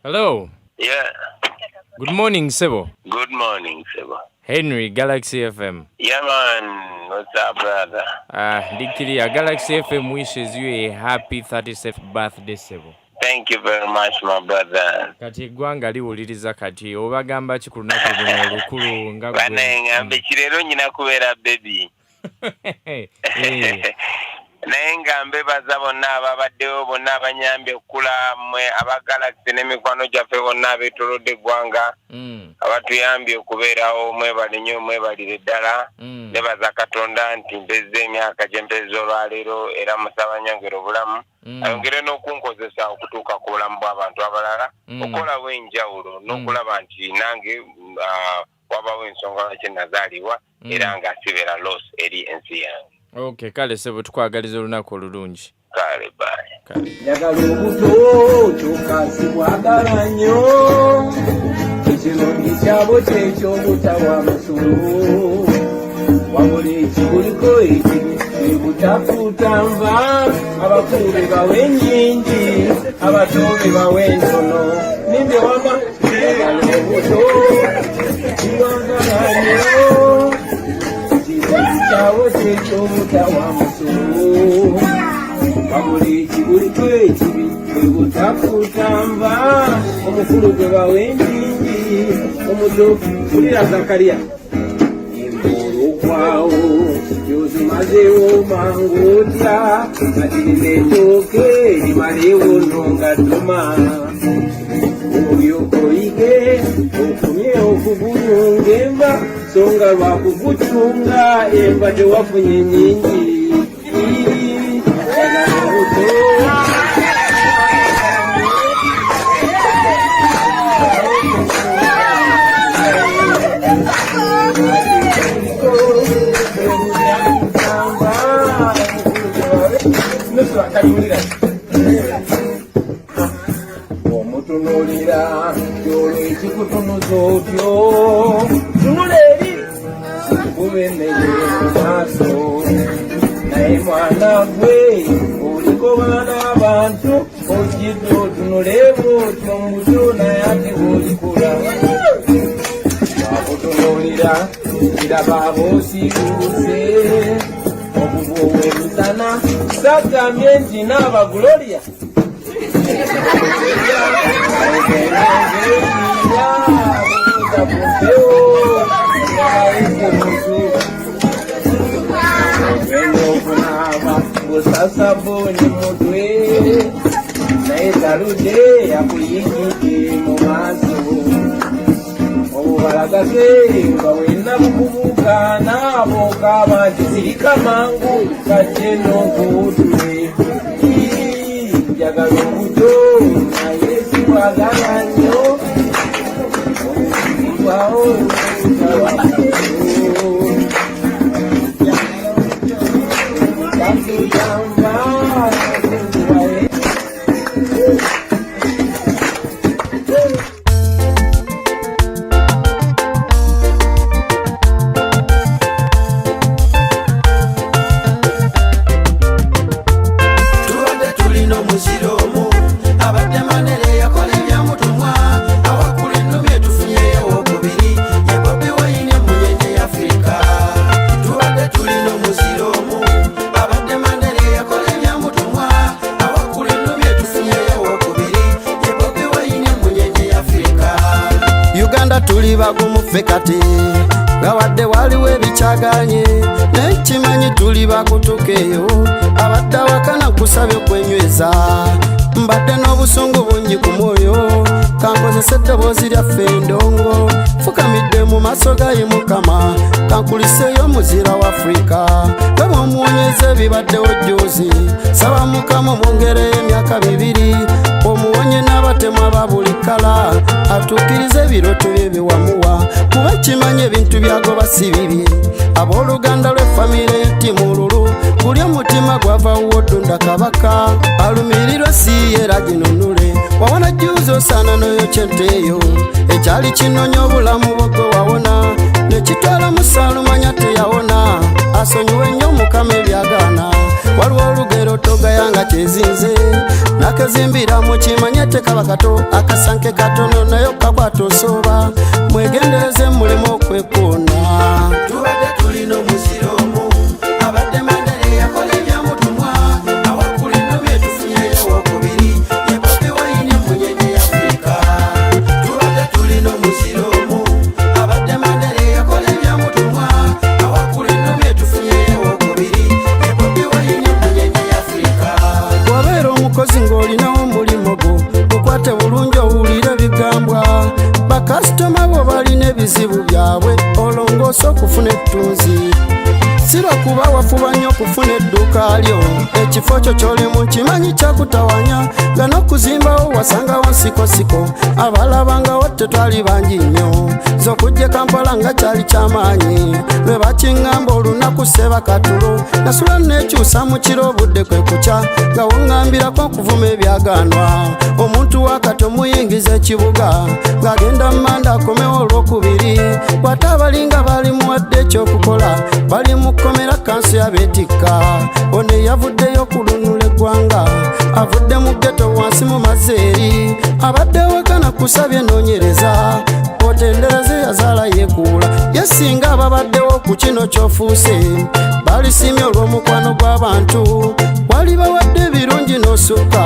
Hello. Yeah. Good morning, Sebo. Good morning, Sebo. Henry, Galaxy FM. Yeah, man. What's up, brother? Dikiria, Galaxy FM wishes you a happy 37th birthday, Sebo. Thank you very much, my brother. Kati gwanga liwuliriza kati obagamba ki ku lunaku luno olukulu nga gwe. Banengambe kirero nyina kubeera baby. Naye ngambe baza bonna ababaddewo bonna abanyambye okukula mmwe aba Galaxy n'emikwano gyaffe bonna abeetolodde eggwanga abatuyambye okubeerawo mwebale nnyo mwebalire ddala nebaza Katonda nti mpezza emyaka gye mpezza olwaleero era musaba nyongera obulamu ayongere n'okunkozesa okutuuka ku bulamu bw'abantu abalala okolawo enjawulo n'okulaba nti nange wabawo ensonga lwaki nazaalibwa era nga sibeera loss eri ensi yange. Okay, kale Sebo tukwagaliza olunaku olulungi. Kale bye. Njagala obuto kyokasibwagala nnyo ekirungi kyabo kyekyo obutawa musulu wabula ekibuliko ekibi ebutafuuta nva abakulu be bawe ennyingi abato be bawe entono nimbe wama njagala obuto kyokasibwagala nnyo ekirungi kyekyo obutawa musulu wabula ekibuliko ekibi ebutafuuta nva omukulu gwe bawe ennyingi omuto tulira Zakariya embolokwawo yozimazeewo mangu otya atirina etooke limaleewo nonga dduma oyo oyige okumye okugulunga enva songa lwakugucunga enva tewafunye nnyingi omutunuulira kyolwo ekikutunuza otyo tunula eri sikube emmere mu maaso naye mwana gwe oliko baana abantu ojjidde otunuleewo otyo muto naye ate bw'olikula wakutunuulira kiraba aboosiibuse obubu obw'emisana sagambye nti n'abagulolya osasaboni mutwe naye talude yakuyigike mu maaso obubalagaze nga wenna bukubuuka naabo kaaba nti sirika mangu kajje n'okuwutule njagala obuto naye siwagala nnyo obukiribwawo tuli bagumufe kati bawadde waliwo ebikyaganye nekimanyi tuli bakutukeyo abadde awakana kusabye okwenyweza mbadde n'obusungu bungi ku mwoyo kankozesa eddoboozi lyaffe endongo fukamidde mu maaso gaye Mukama kankuliseeyo omuzira wa Afrika bwe mwomuwonyeza ebibaddewo jjoozi saba Mukama omwongereyo emyaka 2 omuwonye n'abatemu aba buli kala atuukirize ebirooto bye byewamuwa kuba kimanyi ebintu byagoba si bibi abooluganda lw'effamire y'ettimululu guli omutima gwavaawo Oddunda Kabaka alumirirwe siyeera ginunule wawona jjuuzi osaana n'oyokya enteeyo ekyali kinoonya obulamu bwogwe wawona nekitwala mu Saalumanya teyawona asonyiwe nnyo Mukama ebyagaana waliwo olugero togayanga kyezinze nakezimbira mukimanye tekaba kato akasanke katono nayo kakwata osooba mwegendereze mulemu okwekona tubadde tulina omuziromu abadde Mandela yakola ebyamutumwa awakulino byetufunyeyo wokubiri ye Bobi Wine munyenye y'Afrika tubadde tulina omuziromu abadde Mandela yakola ebyamutumwa awakulino byetufunyeyo wokubiri ye Bobi Wine munyenye y'Afrika wabeera omukozi ng'olinawo omulimu gwo gukwate bulungi owulire ebigambwa bakasitoma bo balina ebizibu byabwe olongoosa okufuna ettunzi siro kuba wafuba nnyo okufuna edduuka lyo ekifo kyo ky'olimu kimanyi kyakutawanya nga n'okuzimbawo wasangawo nsikosiko abalabangawo tetwali bangi nnyo z'okujja Kampala nga kyali ky'amaanyi lwe bakiŋŋamba olunaku seba katulo nasula neekyusa mu kiro obudde kwe kukya nga woŋŋambirako okuvuma ebyaganwa omuntu wakato muyingiza ekibuga ng'agenda Manda akomewo olwokubiri wate abalinga bali muwadde ekyokukola bali mu kkomera kanso yabeetikka ono yavuddeyo kulunula eggwanga avudde mu ggeto wansi mu mazeeri abadde wekana kusabye noonyereza otendereze yazaala yeekuula ye singa ababaddewo ku kino ky'ofuuse balisiimye olw'omukwano gw'abantu wali bawadde ebirungi n'osukka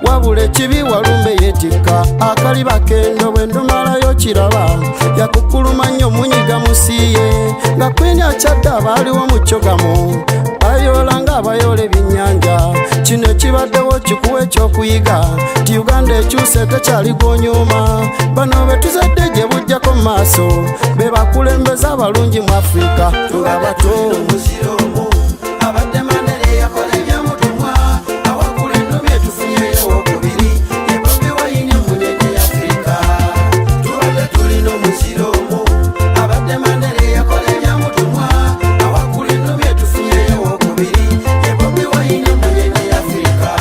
wabula ekibi walumbe yeetikka akaliba kendo bwe ndumalayo kiraba yakukuluma nnyo munyiga musiiye nga kwini akyadde abaaliwo mu kyogamu bayoola nga abayoola ebyennyanja kino ekibaddewo kikuwa ekyokuyiga ti Uganda ekyuse tekyali gw'onyuma bano be tuzadde gye bujjako mu maaso be bakulembeza abalungi mu Afrika tulabato abadde Mandela yakola ebyamutumwa awakulino byetufunyeyo wokubiri ye Bobi Wine munyenye y'Afrika tubadde tulina omuziromu abadde Mandela yakola ebyamutumwa awakulino byetufunyeyo wokubiri ye Bobi Wine munyenye y'Afrika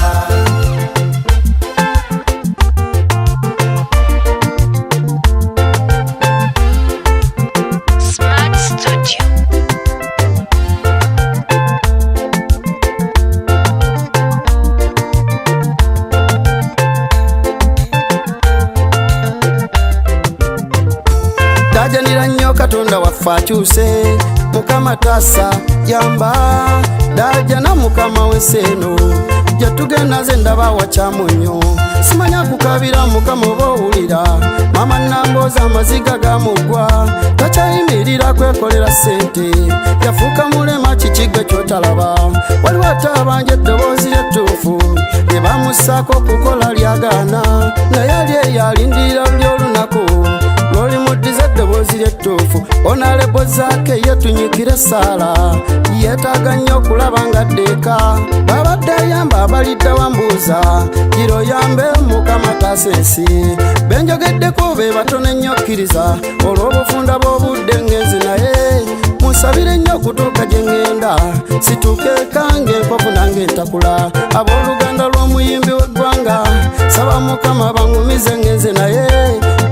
Smart Studio. dajanira nnyo Katonda waffe akyuse Mukama tassa yamba dajana Mukama w'enseeno gye tugenda nze ndaba wakyamu nnyo simanya kukabira Mukama oba owulira mama Nambooza amaziga gamugwa takyayimirira kwekolera ssente yafuuka mulema kikigwe kyotalaba waliwo ate abanja eddoboozi ly'ettuufu lye bamussaako okukola lyagaana naye ali eyo alindirira luli olunaku lwoli muddiza eddoboozi ly'ettuufu onalebo zaake yetunyikira essaala yeetaaga nnyo okulaba nga ddeeka babadde ayamba abalidde wambuuza giro yambe Mukama taasa ensi benjogeddeko be batono ennyo kkiriza olw'obufunda bw'obudde ngenzi naye munsabire nnyo okutuuka gye ŋŋenda situuke kange enkofu nange entakula abooluganda lw'omuyimbi w'eggwanga saba Mukama baŋŋumize ngenzi naye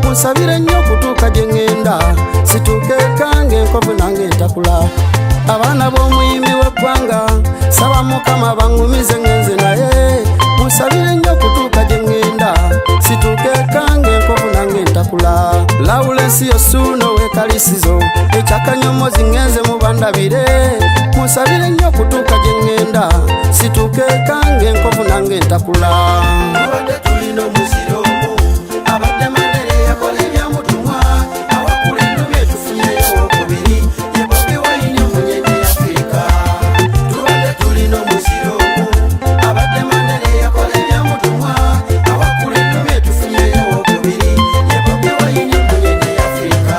munsabire nnyo okutuuka gye ŋŋenda situuke kange enkofu nange entakula abaana b'omuyimbi w'eggwanga saba Mukama baŋŋumize ngenzi naye munsabire nnyo okutuuka gye ŋŋenda situuke kange enkofu nange entakula Lawulensi Yosuuno w'ekalisizo ekyakanyomozi ŋŋenze mubandabire munsabire nnyo okutuuka gye ŋŋenda situuke kange enkofu nange entakula tubadde tulina omuziromu abadde Mandela yakola ebyamutumwa awakulino byetufunyeyo wokubiri ye Bobi Wine munyenye y'Afrika tubadde tulina omuziromu abadde Mandela yakola ebyamutumwa awakulino byetufunyeyo wokubiri ye Bobi Wine munyenye y'Afrika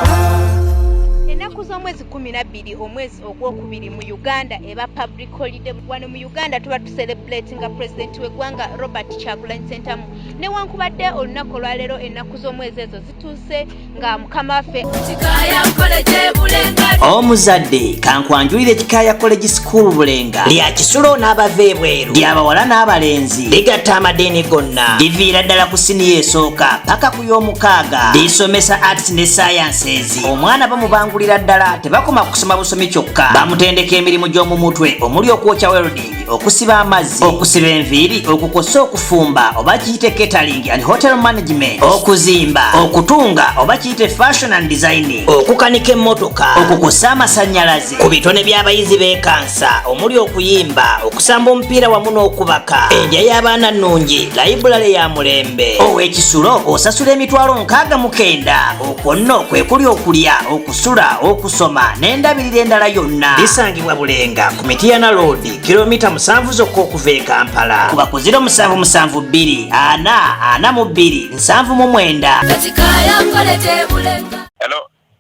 Ennaku z'omwezi 12 omwezi ogwokubiri mu Uganda eba public holiday. Wano mu Uganda tuba tucelebrate nga president w'eggwanga Robert Kyagulanyi Ssentamu newankubadde olunaku olwaleero ennaku z'omwezi ezo zituuse nga Mukama waffe omuzadde kankwanjulire Ekikaaya College School Bulenga lya Kisulo n'abava ebweru ly'abawala n'abalenzi ligatta amadeeni gonna liviira ddala ku siniya esooka paka ku y'omukaaga lisomesa arts ne sciences. Omwana bamubangulira ddala tebakoma kusoma busomi kyokka bamutendeka emirimu gy'omu mutwe omuli okwokya welding okusiba amazzi, okusiba enviiri, okukosa okufumba oba kiyite catering and hotel management, okuzimba, okutunga oba kiyite fashion and designing, okukanika emmotoka, okukosa amasannyalaze, ku bitone by'abayizi b'ekansa omuli okuyimba, okusamba omupiira wamu n'okubaka, endya y'abaana nnungi, layibulale ya mulembe. Ow'ekisulo osasula emitwalo 69. Okwo nno kwe kuli okulya, okusula, okusoma n'endabirira endala yonna. Bisangibwa Bulenga ku Mityana Road, kilomita 7 zokka okuva e Kampala. Kuba ku 0772 442 799.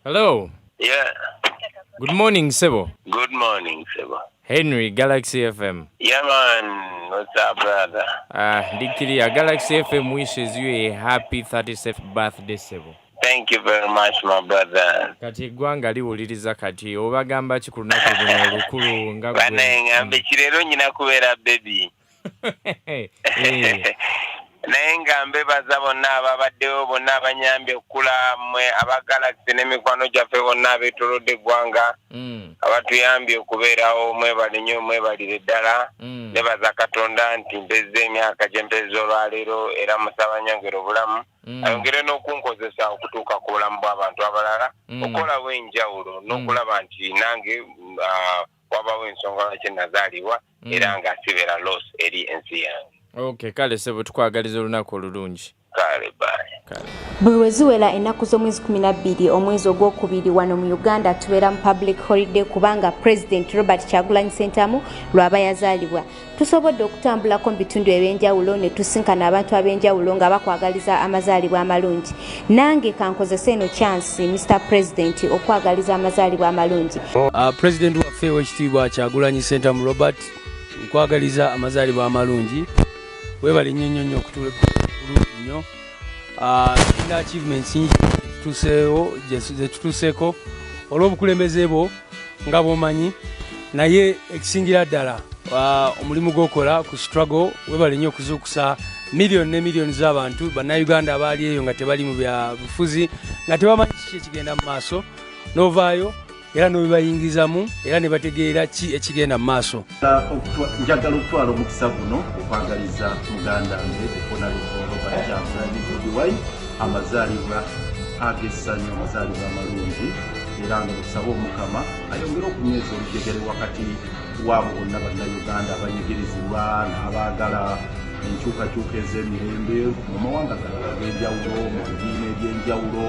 Hello. Yeah. Good morning, Sebo. Good morning, Sebo. Henry, Galaxy FM. Yeah, man. What's up, brother? Dikiria, Galaxy FM wishes you a happy 37th birthday, Sebo. Thank you very much, my brother. Kati gwanga liwuliriza kati obagamba ki ku lunaku luno olukulu nga gwe. Bane ngambe kirero nyina kubeera baby. Naye ngambe baza bonna ababaddewo bonna abanyambye okukula mmwe aba Galaxy n'emikwano gyaffe bonna abeetolodde eggwanga abatuyambye okubeerawo mwebale nnyo mwebalire ddala nebaza Katonda nti mpezza emyaka gye mpezza olwaleero era musaba nyongera obulamu ayongere n'okunkozesa okutuuka ku bulamu bw'abantu abalala okolawo enjawulo n'okulaba nti nange wabawo ensonga lwaki nazaalibwa era nga sibeera loss eri ensi yange. Okay, kale Sebo tukwagaliza olunaku olulungi. Kale bye. Bwe lweziwera ennaku z'omwezi 12 omwezi ogwokubiri wano mu Uganda tubeera mu public holiday kubanga President Robert Kyagulanyi Ssentamu lwaba yazaalibwa. Tusobodde okutambulako mu bitundu ebyenjawulo ne tusinkana abantu ab'enjawulo nga bakwagaliza amazaalibwa amalungi. Nange kankozesa eno chance Mr. President okwagaliza amazaalibwa amalungi. President waffe w'ekitiibwa Kyagulanyi Ssentamu Robert nkwagaliza amazaalibwa amalungi. Webale nnyo okutuleko nnyo. Ina achievements nyingi tutuseeko olw'obukulembeze bwo nga bw'omanyi naye ekisingira ddala omulimu gw'okola ku struggle webale nnyo okuzuukusa miliyoni ne miliyoni z'abantu bannayuganda abaali eyo nga tebali mu bya bufuzi nga tebamanyi kiki ekigenda mu maaso n'ovaayo era n'obibayingizamu era ne bategeera ki ekigenda mu maaso. Njagala okutwala omukisa guno okwagaliza muganda wange Honorable Kyagulanyi Bobi amazaalibwa ag'essanyu amazaalibwa amalungi era nga tusaba Omukama ayongere okunyweza olujegere wakati waabo bonna bannayuganda abanyigirizibwa n'abaagala enkyukakyuka ez'emirembe mu mawanga ag'enjawulo mu bibiina eby'enjawulo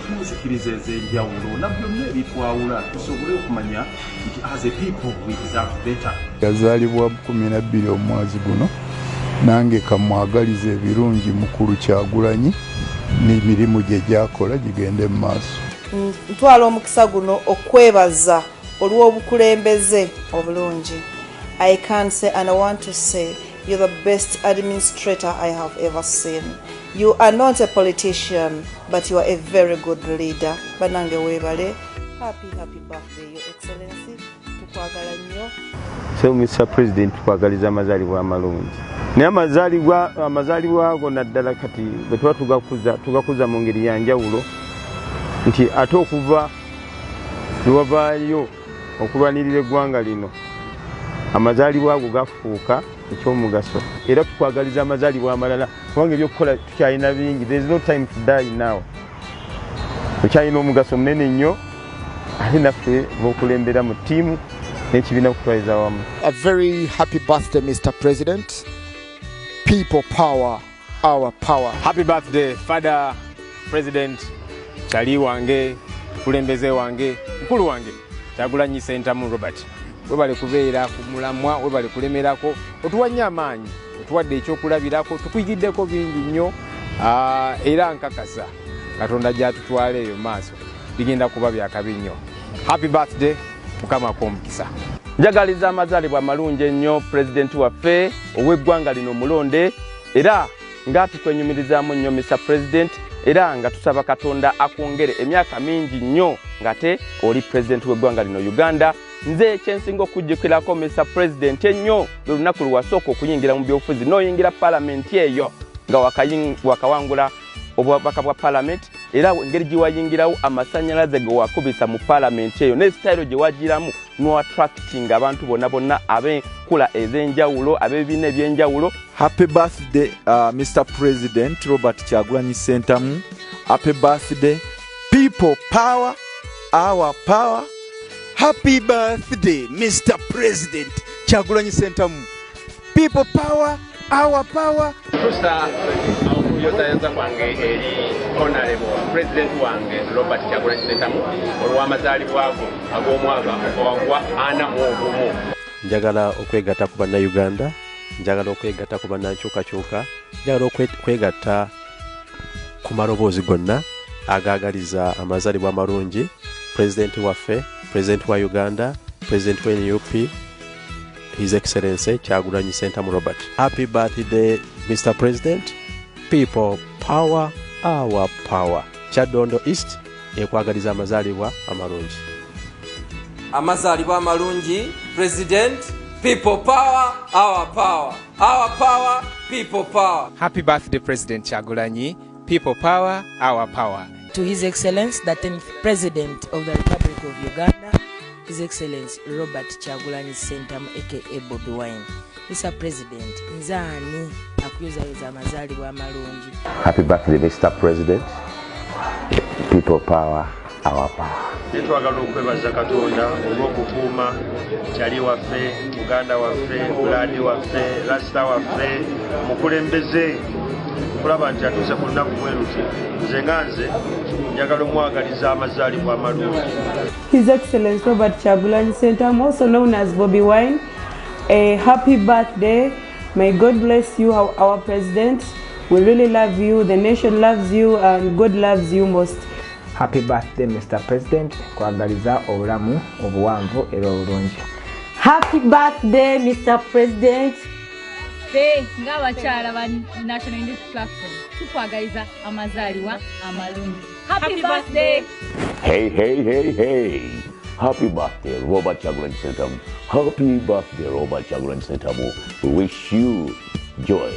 mu nzikiriza ez'enjawulo na byonna ebitwawula tusobole okumanya nti as a people we deserve better. Yazaalibwa 12 omwezi guno nange kamwagaliza ebirungi mukulu Kyagulanyi n'emirimu gye gyakola gigende mu maaso. Ntwala omukisa guno okwebaza olw'obukulembeze obulungi. I can say and I want to say you're the best administrator I have ever seen. You are not a politician, but you are a very good leader. Banange webale. Happy birthday, Your Excellency. Tukwagala nnyo. So Mr. President tukwagaliza amazaalibwa amalungi. Naye amazaalibwa ago naddala kati bwe tuba tugakuza mu ngeri ya njawulo nti ate okuva lwavaayo okulwanirira eggwanga lino amazaalibwa ago gafuuka ekyomugaso era tukwagaliza amazaalibwa amalala kubanga ebyokukola tukyalina bingi. There is no time to die now. Tukyalina omugaso munene nnyo ate naffe b'okulembera mu ttiimu n'ekibiina okutwaliza wamu. A very happy birthday, Mr. President. People power, our power. Happy birthday, Father President Kyali wange, kulembeze wange, mkulu wange, Kyagulanyi Ssentamu Robert. Webale kubeera ku mulamwa, webale kulemerako, otuwanye amaanyi, otuwadde ekyokulabirako, tukuyigiddeko bingi nnyo, era nkakasa Katonda gy'atutwala eyo maaso bigenda kuba byakabi nnyo. Happy birthday, Mukama akw'omukisa. Njagaliza amazaalibwa amalungi ennyo President waffe ow'eggwanga lino omulonde era nga tukwenyumirizaamu nnyo Mr. President era nga tusaba Katonda akwongere emyaka mingi nnyo ngate oli President w'eggwanga lino Uganda. Nze ekyensinga okujjukirako Mr. President ennyo lwe lunaku lwasooka okuyingira mu byobufuzi n'oyingira Parliament eyo nga wakawangula obubaka bwa parliament era engeri giwayingirawo amasanyalaze ge wakubisa mu parliament eyo ne style gye wagiramu no attracting abantu bonna ab'enkula ez'enjawulo ab'ebibiina eby'enjawulo. Happy birthday Mr. President Robert Kyagulanyi Ssentamu. Happy birthday people power our power. Happy birthday Mr. President Kyagulanyi Ssentamu. People power our power. Yotayanza kwange eri honorable president wange Robert Kyagulanyi Ssentamu olw'amazaalibwa ago ag'omwaka ogwa 41. Njagala okwegatta ku bannayuganda, njagala okwegatta ku bannankyukakyuka, njagala okwegatta ku maloboozi gonna agaagaliza amazaalibwa amalungi president waffe, president wa Uganda, president wa NUP, His Excellency Kyagulanyi Ssentamu Robert. Happy birthday Mr. President. People power our power. Kyadondo East ekwagaliza amazaalibwa amalungi. Amazaalibwa amalungi President. People power our power. Our power people power. Happy birthday President Kyagulanyi. People power our power. To His Excellency the 10th President of the Republic of Uganda, His Excellency Robert Kyagulanyi Ssentamu aka Bobi Wine. Mr. President, nzani akuyuzayuza amazaalibwa amalungi. Happy birthday Mr. President. People power our power. Twagala okwebaza Katonda olw'okukuuma Kyali waffe, Uganda waffe, Bulandi waffe, Rasta waffe, mukulembeze kulaba nti atuuse ku lunaku bwe luti. Nze nga nze njagala omwagaliza amazaalibwa amalungi. His Excellency Robert Kyagulanyi Ssentamu, also known as Bobi Wine, a happy birthday. May God bless you, our president. We really love you, the nation loves you, and God loves you most. Happy birthday Mr. President, kwagaliza obulamu obuwanvu era obulungi. Happy birthday Mr. President. Ng'abakyala ba National Unity Platform tukwagaliza amazaalibwa amalungi. Happy birthday. Hey. Happy birthday Robert Kyagulanyi Ssentamu. Happy birthday Robert Kyagulanyi Ssentamu. We wish you joy,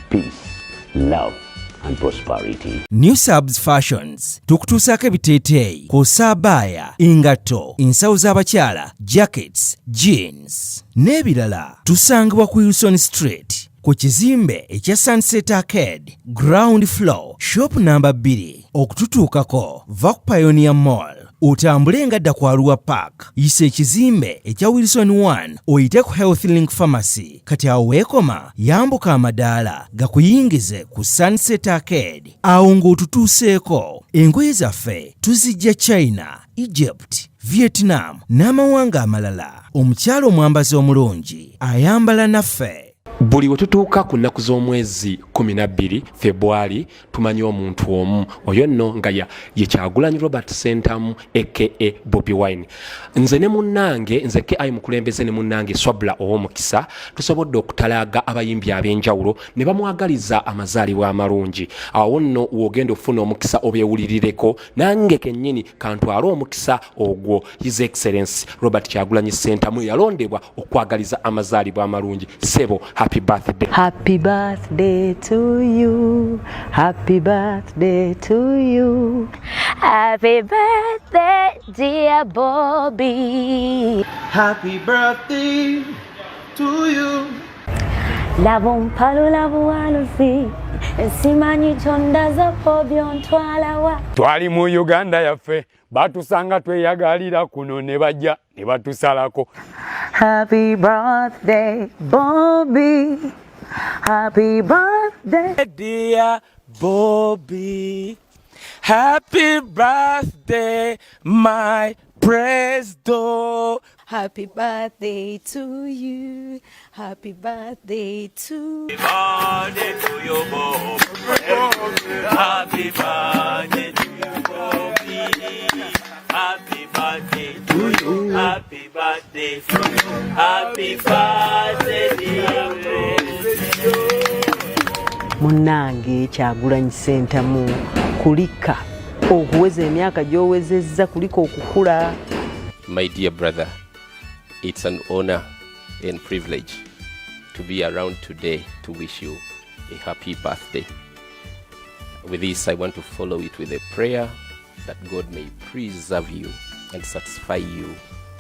peace, love and prosperity. New Subs Fashions tukutuusako ebiteeteeyi kw'ossa abaya, engatto, ensawo z'abakyala, jackets, jeans n'ebirala. Tusangibwa ku Wilson Street ku kizimbe ekya Sunset Arcade ground floor shop number 2. Okututuukako va ku Pioneer Mall, otambule ngadda ku Arua Park, yisa ekizimbe ekya Wilson 1 oyite ku Health Link Pharmacy. Kati awo weekoma yambuka amadaala gakuyingize ku Sunset Arcade. Awo ng'otutuuseeko, engoye zaffe tuzijja China, Egypt, Vietnam n'amawanga amalala. Omukyala omwambazi omulungi ayambala naffe. Buli wetutuuka ku nnaku z'omwezi 12 February tumanyi omuntu omu oyo nno nga ye Kyagulanyi Robert Ssentamu aka Bobi Wine. Nze ne munnange, nze ke mukulembeze ne munnange Swabula ow'omukisa tusobodde okutalaaga abayimbi ab'enjawulo ne bamwagaliza amazaalibwa amalungi. Awo nno wogenda ofuna omukisa obeewulirireko, nange kennyini kantwala omukisa ogwo. His Excellency Robert Kyagulanyi Ssentamu yalondebwa okwagaliza amazaalibwa amalungi. Sebo, happy birthday. Happy birthday to you. Happy birthday to you. Happy birthday, dear Bobby. Happy birthday to you. Lavo mpalo lavo walusi. Simanyi chonda za pobyo ntwalawa. Twali mu Uganda yaffe batusanga tweyagalira kuno ne bajja ne batusalako. Happy birthday, Bobby. Happy birthday, dear Bobby. Happy birthday, my president. Happy birthday to you. Happy birthday to you. Happy birthday to you, Bobby. Happy birthday to you, Bobby. Happy birthday to you. Happy birthday to you. Happy birthday, dear President. Munnange Kyagulanyi Ssentamu, kulika okuweza emyaka gy'owezezza, kulika okukula. My dear brother, it's an honor and privilege to be around today to wish you a happy birthday. With this, I want to follow it with a prayer that God may preserve you and satisfy you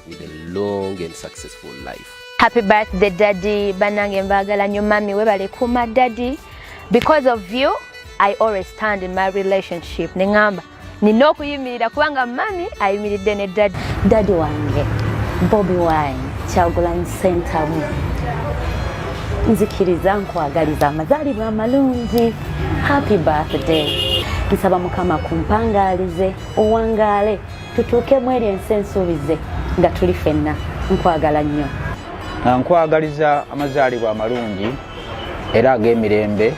with a long and successful life. Happy birthday, Daddy. Banange mbagala nyo mami webale kuma Daddy. Because of you, I always stand in my relationship. Ningamba nino kuyimirira kubanga mami ayimiridde ne Daddy. Daddy wange Bobi Wine Kyagulanyi Ssentamu. Nzikiriza nkwagaliza amazaalibwa amalungi. Happy birthday. Nsaba Mukama kumpangalize owangaale tutuuke mweri ensi ensuubize nga tuli ffenna. Nkwagala nnyo. Nkwagaliza amazaalibwa amalungi era ag'emirembe.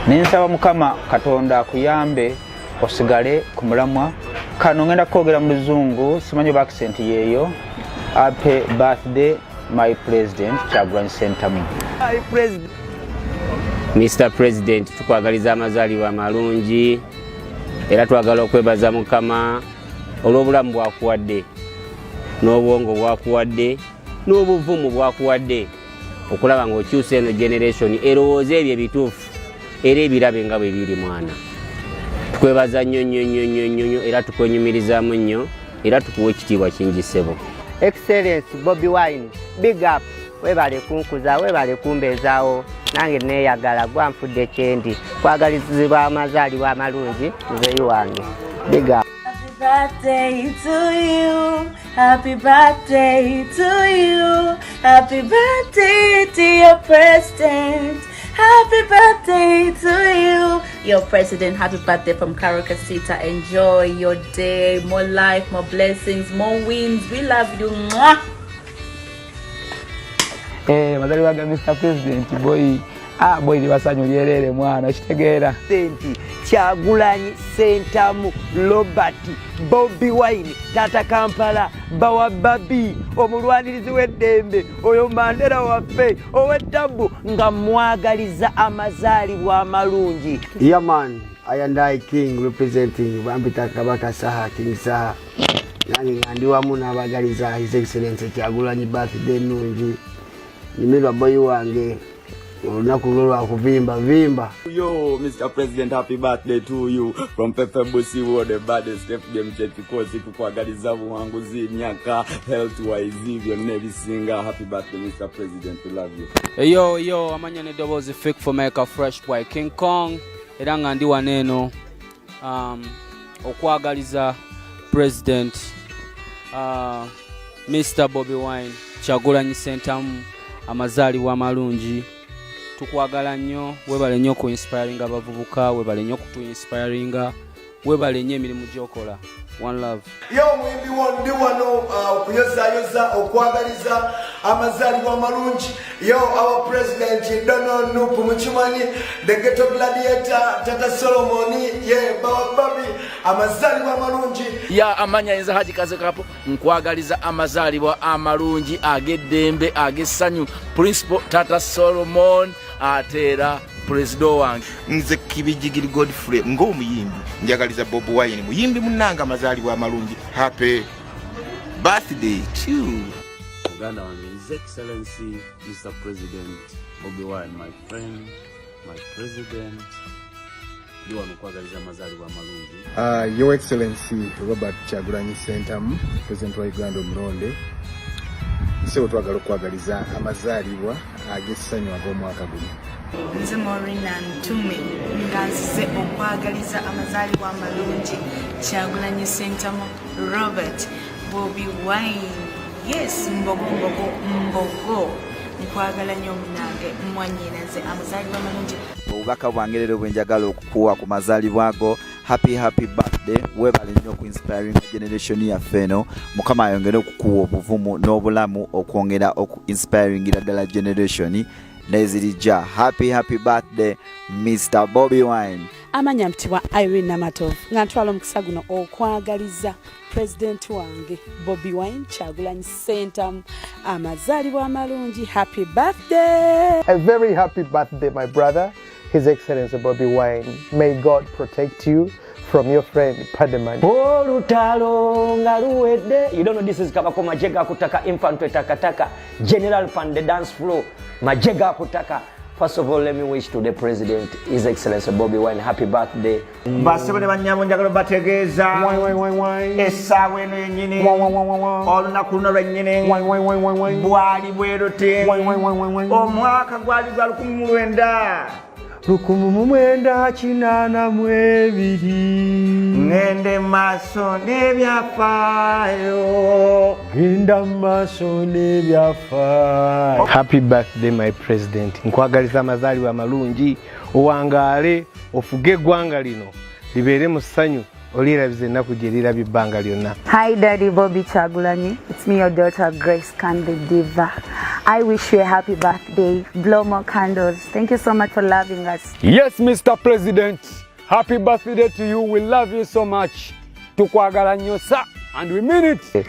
Nensaba Mukama Katonda akuyambe osigale ku mulamwa. Kano ngenda kwogera mu Luzungu, simanyi oba accent yeeyo. Happy birthday my president Kyagulanyi Ssentamu. Hi President. Mr. President, tukwagaliza amazaalibwa amalungi era twagala okwebaza Mukama olw'obulamu bwakuwadde n'obwongo bwakuwadde n'obuvumu bwakuwadde okulaba ng'okyusa eno generation erowooza ebyo ebituufu era ebirabe nga bwe biri mwana. Tukwebaza nnyo era tukwenyumirizaamu nnyo era tukuwa ekitiibwa kingi ssebo. Excellence Bobi Wine, big up. Webale kunkuza, webale kumbezaawo. Nange neeyagala gwanfudde kyendi. Kwagalizibwa amazaalibwa amalungi nze wange. Big up. Happy birthday to you. Happy birthday to you. Happy birthday to your president. Happy birthday to you. Your president, happy birthday from Karakasita. Enjoy your day. More life, more blessings, more wins. We love you. Mwah. Mazaliwa ga Mr. President boy. Boy libasanyo lyerere mwana kitegeera. Kyagulanyi Ssentamu Robert Bobi Wine Tata Kampala Bawa Babi omulwanirizi w'eddembe oyo Mandela waffe ow'ettabu nga mwagaliza amazaalibwa amalungi. Yeah man, I and I King representing Bambita Kabaka Saha King Saha. Nange ndi wamu n'abagaliza His Excellency Kyagulanyi birthday nungi. Nimirwa boy wange. Olunaku lwa kuvimba vimba. Yo, Mr. President, happy birthday to you from Pepe Busi wo the baddest FDM Chetikosi kukwagaliza buwanguzi myaka health wise byonna ebisinga. Happy birthday Mr. President, we love you. Yo amanya ne doubles fake for make a fresh boy King Kong era nga ndi waneno okwagaliza President Mr. Bobi Wine Kyagulanyi Ssentamu amazaalibwa amalungi. Tukwagala nnyo, webale nnyo ku inspiring abavubuka, webale nnyo ku inspiring, webale nnyo emirimu gy'okola. One love. Yo mwimbi ndi wano okuyozayoza okwagaliza amazaalibwa amalungi. Yo our president Donald Nupu Muchimani, the ghetto gladiator Tata Solomon, yeah Bawa Babi amazaalibwa amalungi. Ya amanya yenza Haji Kaze Kapo nkwagaliza amazaalibwa amalungi ag'eddembe ag'essanyu Principal Tata Solomon atera President wange nze Kibijigiri Godfrey ng'omuyimbi njagaliza Bobi Wine muyimbi munanga amazaalibwa amalungi. Happy birthday to Uganda wange His Excellency Mr. President Bobi Wine, my friend, my president. You want to kwagaliza amazaalibwa amalungi. Your Excellency Robert Kyagulanyi Ssentamu, President wa Uganda omulonde. Nse twagala okwagaliza amazaalibwa ag'essanyu ag'omwaka guno. Nze Morina Ntume nganzize okwagaliza amazaalibwa amalungi Kyagulanyi Ssentamu Robert Bobi Wine. Yes, mbogo nkwagala nnyo munange mwanyina nze amazaalibwa amalungi. Obubaka bwange leero bwe njagala okukuwa ku mazaalibwa ago. Happy birthday. Webale nnyo ku inspiring generation yaffe eno. Mukama ayongere okukuwa obuvumu n'obulamu okwongera oku inspiring ddala generation nezirija. Happy birthday Mr. Bobi Wine. Amanya mtibwa Irene Namatov nga ntwala omukisa guno okwagaliza president wange Bobi Wine Kyagulanyi Ssentamu amazaalibwa amalungi. Happy birthday. A very happy birthday my brother His Excellency Bobi Wine. May God protect you from your friend Padman. Olutalo nga luwedde. You don't know this is Kabako Majega Kutaka Infantry Takataka General Fan the dance floor. Majega Kutaka First of all, let me wish to the President, His Excellency Bobby Wine, happy birthday. Basebone banyamo njagalo bategeza esawe eno yenyini olunaku luno lwennyini bwali bwerote omwaka gwali gwa 1982 ngende maaso n'ebyafaayo Happy birthday my president. Nkwagaliza amazaalibwa amalungi owangaale ofuge eggwanga lino libeere mu ssanyu olirabize ennaku gye lirabye ebbanga lyonna. Hi Daddy Bobby Chagulanyi, it's me your daughter Grace Kandi Diva. I wish you a happy birthday. Blow more candles. Thank you so much for loving us. Yes, Mr. President. Happy birthday to you. We love you so much. Tukwagala nnyo sa, and we mean it.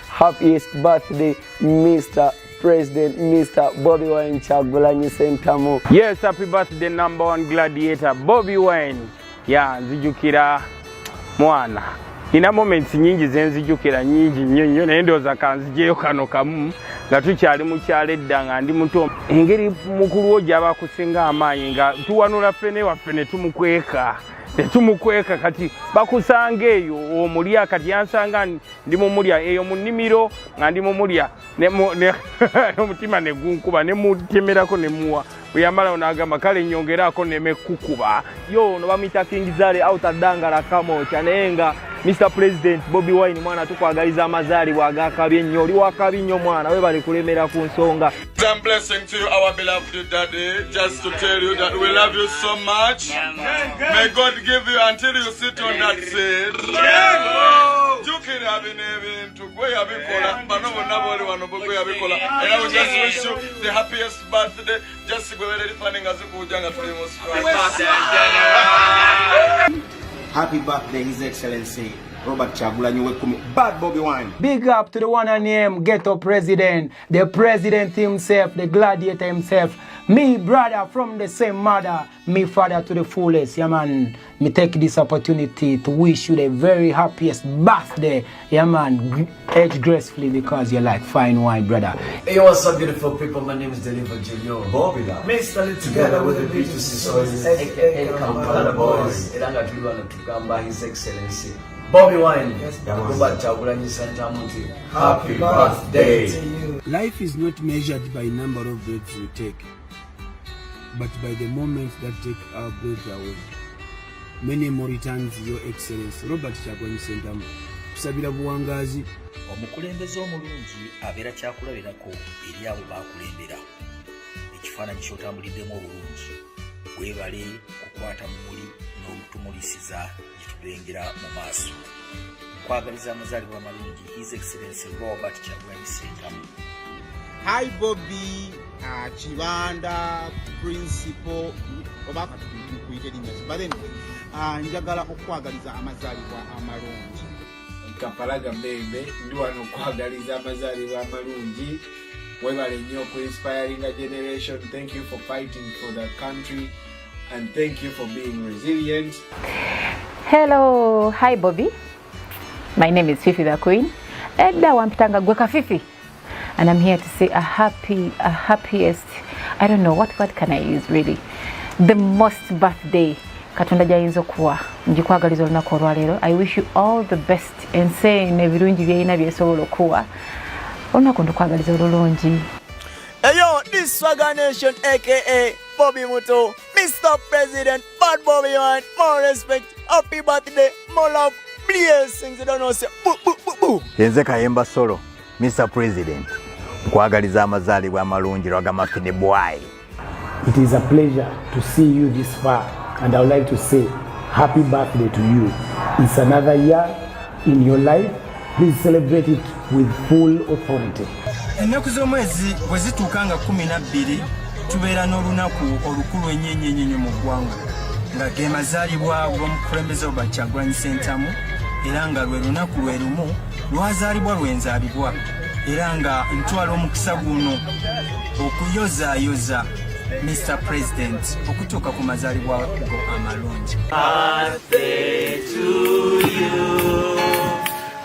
Happiest birthday, Mr. President, Mr. Bobby Wine Chagulanyi Sentamu. Yes, happy birthday number 1 gladiator Bobby Wine. Ya nzijukira mwana. Ina moments nyingi zenzijukira nyingi nnyo naye ndowooza kanzijeyo kano kamu nga tukyali mu kyalo edda nga ndi muto. Engeri mukulu wo gy'aba kusinga amaanyi nga tuwanula ffene waffe ne tumukweka kati bakusanga eyo omulya kati yansanga ndi mu mulya eyo mu nnimiro nga ndi mu mulya omutima ne gunkuba ne mutemerako ne muwa bwe yamala n'agamba kale nnyongeraako nemekukuba yo no bamuyita Kingzale outadangala kamotya naye nga Mr. President Bobby Wine mwana tukwagaliza amazaalibwa agakabi ennyo oli wakabi nnyo mwana webale kulemera ku nsonga. Some blessing to you, our beloved daddy, just to tell you that we love you so much. May God give you until you sit on that seat. And I will just wish you the happiest birthday. Just go ahead and planning as a Happy birthday, His Excellency Robert Chagulanyi Wekumi, Bad Bobby Wine. Big up to the one and name Ghetto President, the President himself, the gladiator himself. Me brother from the same mother, me father to the fullest. Yeah man, me take this opportunity to wish you the very happiest birthday. Yeah man, age gracefully because you like fine wine, brother. Hey, what's up beautiful people, my name is Deliver Junior Bobby Love. Me studied together with the B2C Sources, aka Kampala Boys. Iranga tuliwana tukamba His Excellency Bobby Wine, Robert Chagulanyi Sentamu. Happy birthday to you. Life is not measured by number of breaths we take, but by the moments that take our breath away. Many more returns, Your Excellency Robert Chagulanyi Sentamu. Tusabira buwangazi. Omukulembeze omulungi abeera kyakulabirako eri abo baakulembera. Ekifaananyi ky'otambuliddemu obulungi. Weebale kukwata mumuli n'omutumulisiza gye tulengera mu maaso. Nkwagaliza amazaalibwa amalungi His Excellency Robert Chagulanyi Sentamu. Hi Bobby, Chibanda, Principal, obaka tukuyite linnya. But anyway, njagala okwagaliza amazaalibwa amalungi. Kampalaga mbembe ndi wano okwagaliza amazaalibwa amalungi. Webale nnyo ku inspiring a generation. Thank you for fighting for the country and thank you for being resilient. Hello, hi Bobby. My name is Fifi the Queen. Edda wampitanga gweka Fifi. And I'm here to say a happiest, I don't know, what can I use really? The most birthday Katonda jayinza kuwa njikwagaliza olunaku olwaleero. I wish you all the best and saying ebirungi byeyina byesobola okuwa olunaku ndukwagaliza olulungi. Yo, this Swagger Nation aka Bobby Muto, Mr. President, Bad Bobby Wine, more respect, happy birthday, more love, blessings, you don't know, say boo boo boo boo. Yenze Kayemba Solo, Mr. President, nkwagaliza amazaalibwa amalungi Ragamuffin Boy. It is a pleasure to see you this far, and I would like to say happy birthday to you. It's another year in your life. Please celebrate it with full authority. Ennaku z'omwezi bwe zituukanga 12 tubeera n'olunaku olukulu ennyo mu ggwanga nga ge mazaalibwa g'omukulembeze Robert Chagulanyi Sentamu era nga lwe lunaku lwe lumu lwazaalibwa lwenzaalibwa era nga ntwala omukisa guno okuyozaayoza Mr. President okutuuka ku mazaalibwa go amalungi. Birthday to you.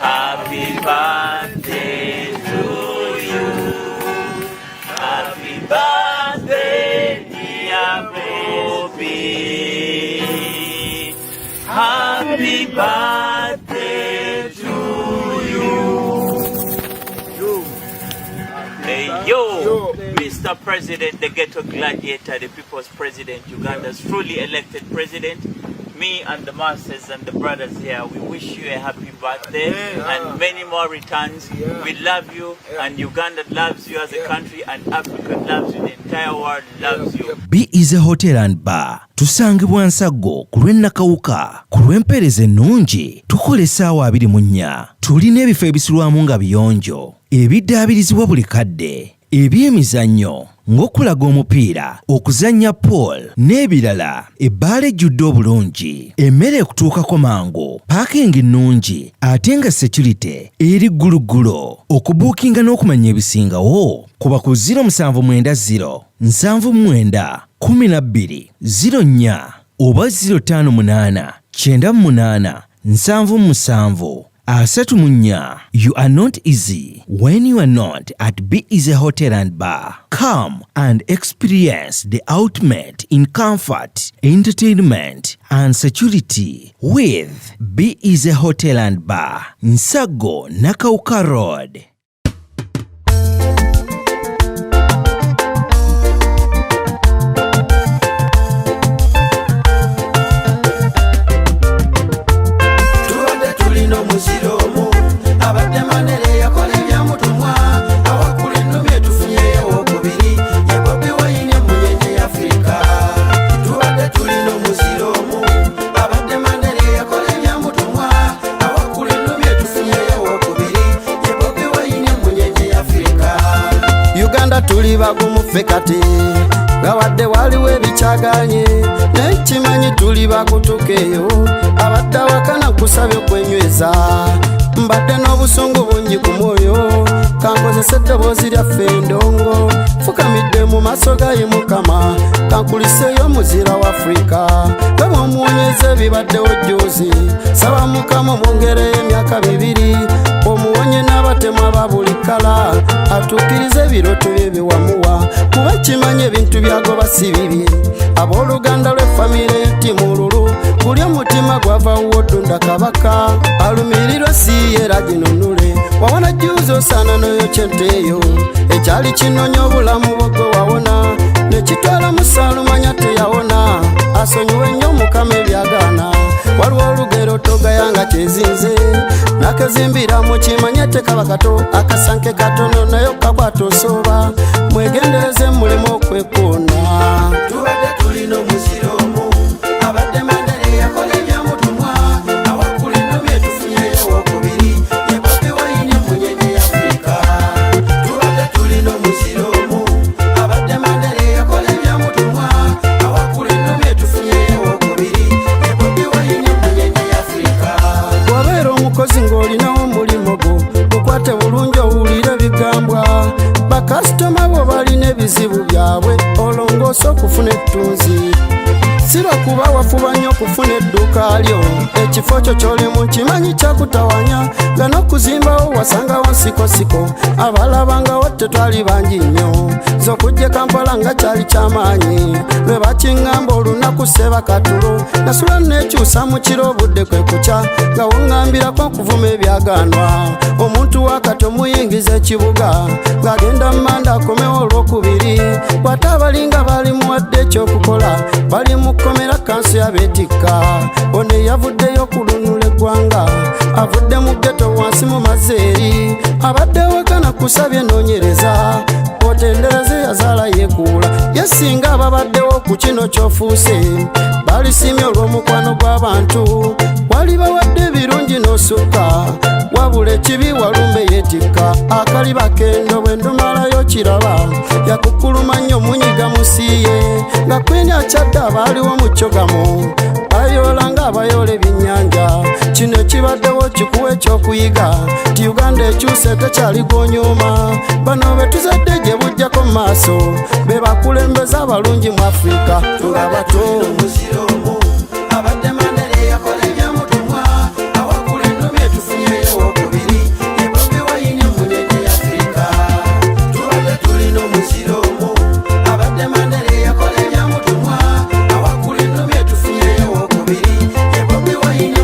Happy birthday to you. Happy birthday. Happy birthday to you. Hey, yo, Mr. President, the ghetto gladiator, the people's president, Uganda's truly elected president. Me and the masters and the brothers here, we wish you a happy birthday and many more returns. We love you, and Uganda loves you as a country, and Africa loves you, the entire world loves you. Be Easy Hotel and Bar. Tusangibwa Nsago ku lw'Ennakawuka, ku lw'empeereza ennungi, tukola essaawa 24. Tulina ebifo ebisulwamu nga biyonjo, ebiddaabirizibwa buli kadde, ebyemizannyo ng'okulaga omupiira, okuzannya pool n'ebirala, ebbaala ejjudde obulungi, emmere ekutuukako mangu, paakingi nnungi ate nga security eri gguluggulo. Okubuukinga n'okumanya ebisingawo kuba ku 0790 79 12 04 oba 058 98 77 Asatumunya. You are not easy when you are not at Be Easy Hotel and Bar. Come and experience the ultimate in comfort, entertainment and security with Be Easy Hotel and Bar, Nsago, Nakauka Road. Tuli bagumufe kati gawadde waliwo ebikyaganye n'ekimanyi tuli bakutukeyo abadde awakana kusabye okwenyweza mbadde n'obusungu bungi ku mwoyo kankozesa eddoboozi lyaffe endongo fukamidde mu maaso ga ye Mukama kankuliseeyo omuzira wa Afrika nga bw'omuwonyeza ebibaddewo jjoozi saba Mukama omwongereyo emyaka 2 omuwonye n'abatemu aba buli kala atuukirize ebirooto bye byewamuwa kuba kimanye ebintu byagoba si bibye abooluganda lw'effamire y'ettimululu guli omutima gwava wodunda kabaka alumirirwe siyeera ginunule wawona jjuuzi osaana n'oyokyenteeyo ekyali kinonya obulamu bwogwe wawona nekitwala musaalumanya teyawona asonyiwe nnyo Mukama ebyagaana waliwo olugero togayanga kyezinze nakezimbira mu kimanye tekaba kato akasanke katono nayo kakwata osooba mwegendereze mulimo okwekuuna tubadde tulina omuziro omu abadde Mandela yakola ebyamutumwa awakula ennomi etufunyeyo owokubiri ye Bobi Wine munyenye ya Afrika tubadde tulina omuziro omu abadde Mandela yakola ebyamutumwa awakula ennomi etufunyeyo owokubiri ye Bobi Wine munyenye ya Afrika wabeera omukozi ng'olinawo omulimu gwo gukwate bulungi owulire ebigambwa bakasitoma bo balina ebizibu byabwe olongoosa okufuna ettunzi sirwa kuba wafuba nnyo okufuna edduuka lyo ekifo kyo ky'olimu kimanyi kyakutawanya nga n'okuzimbawo wasangawo nsikosiko abalabangawo tetwali bangi nnyo z'okujja Kampala nga kyali ky'amaanyi lwe bakiŋŋamba olunaku seba katulo nasula nekyusa mu kiro obudde kwe kukya nga woŋŋambirako okuvuma ebyaganwa omuntu wakati omuyingiza ekibuga ng'agenda mmanda akomewo olwokubiri bw'ate abalinga bali muwadde ekyokukola bali mu kkomera kanso yabeetikka ono eyavuddeyo kulunula eggwanga avudde mu ggeto wansi mu mazeeri abadde wekana kusabye noonyereza otendereze yazaala yeekuula yesinga ababaddewo ku kino ky'ofuuse balisimye olw'omukwano gw'abantu wali bawadde ebirungi n'osukka wabula ekibi walumbe yeetikka akaliba kendo bwe ndumalayo kiraba yakukuluma nnyo munyiga musiiye nga kwini akyadde abaaliwo mu kyogamu bayoola nga abayoola ebyennyanja kino ekibaddewo kikuwa ekyokuyiga ti Uganda ekyuse tekyali gw'onyuma bano be tuzadde gye bujjako mu maaso be bakulembeza abalungi mu Afrika tulabato abadde Mandela yakola ebyamutumwa awakula ennomi etufunyeyo owokubiri ye Bobi Wine munyenye ya Afrika tubadde tulina omuziro omu abadde Mandela yakola ebyamutumwa awakula ennomi etufunyeyo owokubiri ye Bobi Wine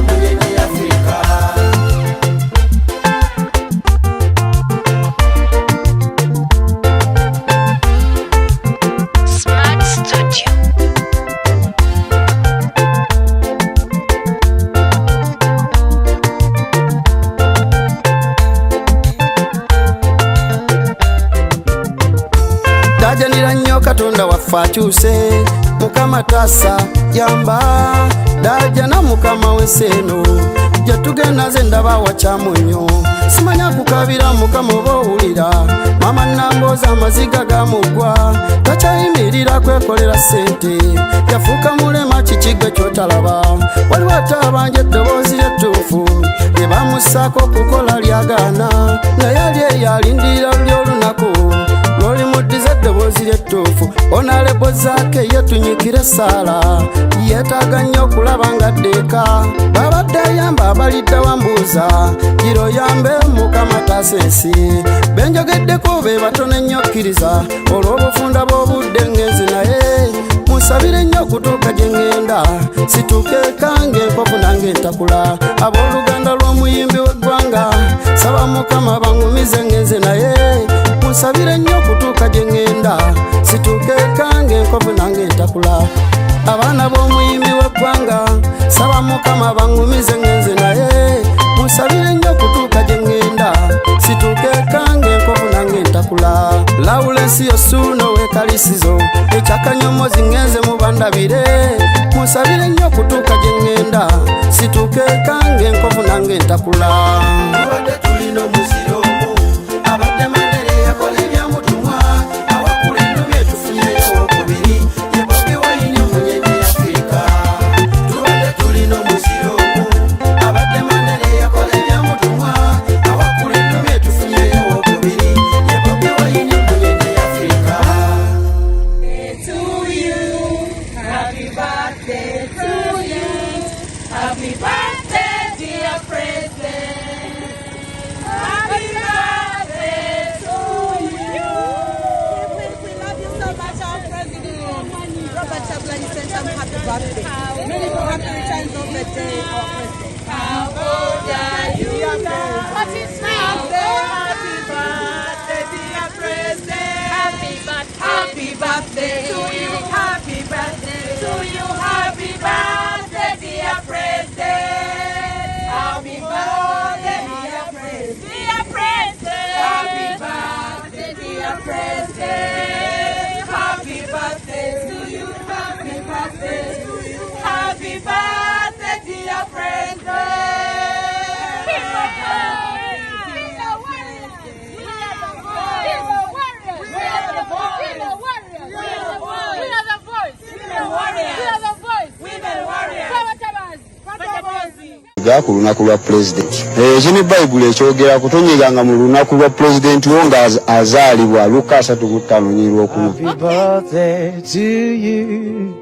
yafa akyuse mukama tasa yamba daja na mukama weseno jatugenda ze ndaba wachamunyo simanya kukabira mukama obowulira mama namboza amaziga gamugwa tachayimirira kwekolera sente yafuuka mulema kikiga kyotalaba waliwo atabanja eddoboozi lyettuufu lye bamusaako okukola lyagaana naye ali yalindira luli olunaku lwoli muddiza eddoboozi lyettuufu onalebo zaake yetunyikira essaala yeetaaga nnyo okulaba nga ddeeka babadde ayamba abalidde wambuuza giro yambe mukama taasa ensi benjogeddeko be batono ennyo kkiriza olw'obufunda bw'obudde ngenzi naye musabire nnyo okutuuka gye ŋŋenda situukeeka ng'enkofu nange entakula abooluganda lw'omuyimbi w'eggwanga saba mukama baŋŋumize ngenze naye musabire nnyo okutuuka gye ŋŋenda situukeeka ng'enkofu nange entakula abaana b'omuyimbi w'eggwanga saba mukama baŋŋumize ngenze naye musabire nnyo okutuuka gye ŋŋenda situukeeka ng'enkofu nange entakula lawulensi yosuuno w'ekalisizo ekyakanyomozi ŋŋenze mubandabire musabire nnyo okutuuka gye ŋŋenda situukeeka ng'enkofu nange entakula abadde tulina omuziro omu abadde mandere yakola ebyamutumwa awakula ennomi etufunyeyo okubiri ye Bobi Wine omunyenye Afrika tubadde tulina omuziro omu abadde mandere yakola ebyamutumwa awakula ennomi etufunyeyo okubiri ye Bobi Wine omunyenye Afrika. To you, happy birthday to you, happy birthday dear president, happy birthday to you. We love you so much, our president. Robert Chagulanyi Sentamu, happy birthday. Many happy returns of the day, our president. How old are you now? What is now? Happy birthday, dear president. Happy birthday to you. Happy birthday to you. Happy birthday, dear president. Happy birthday, dear president. Dear president. Happy birthday, dear president. Happy birthday to you. Happy birthday to you. Happy birthday, dear president. Ku lunaku lwa pulezidenti ekini bayibuli ekyogera kutonyeganga mu lunaku lwa pulezidenti wo nga azaalibwa Luka 3:5. Happy birthday to you,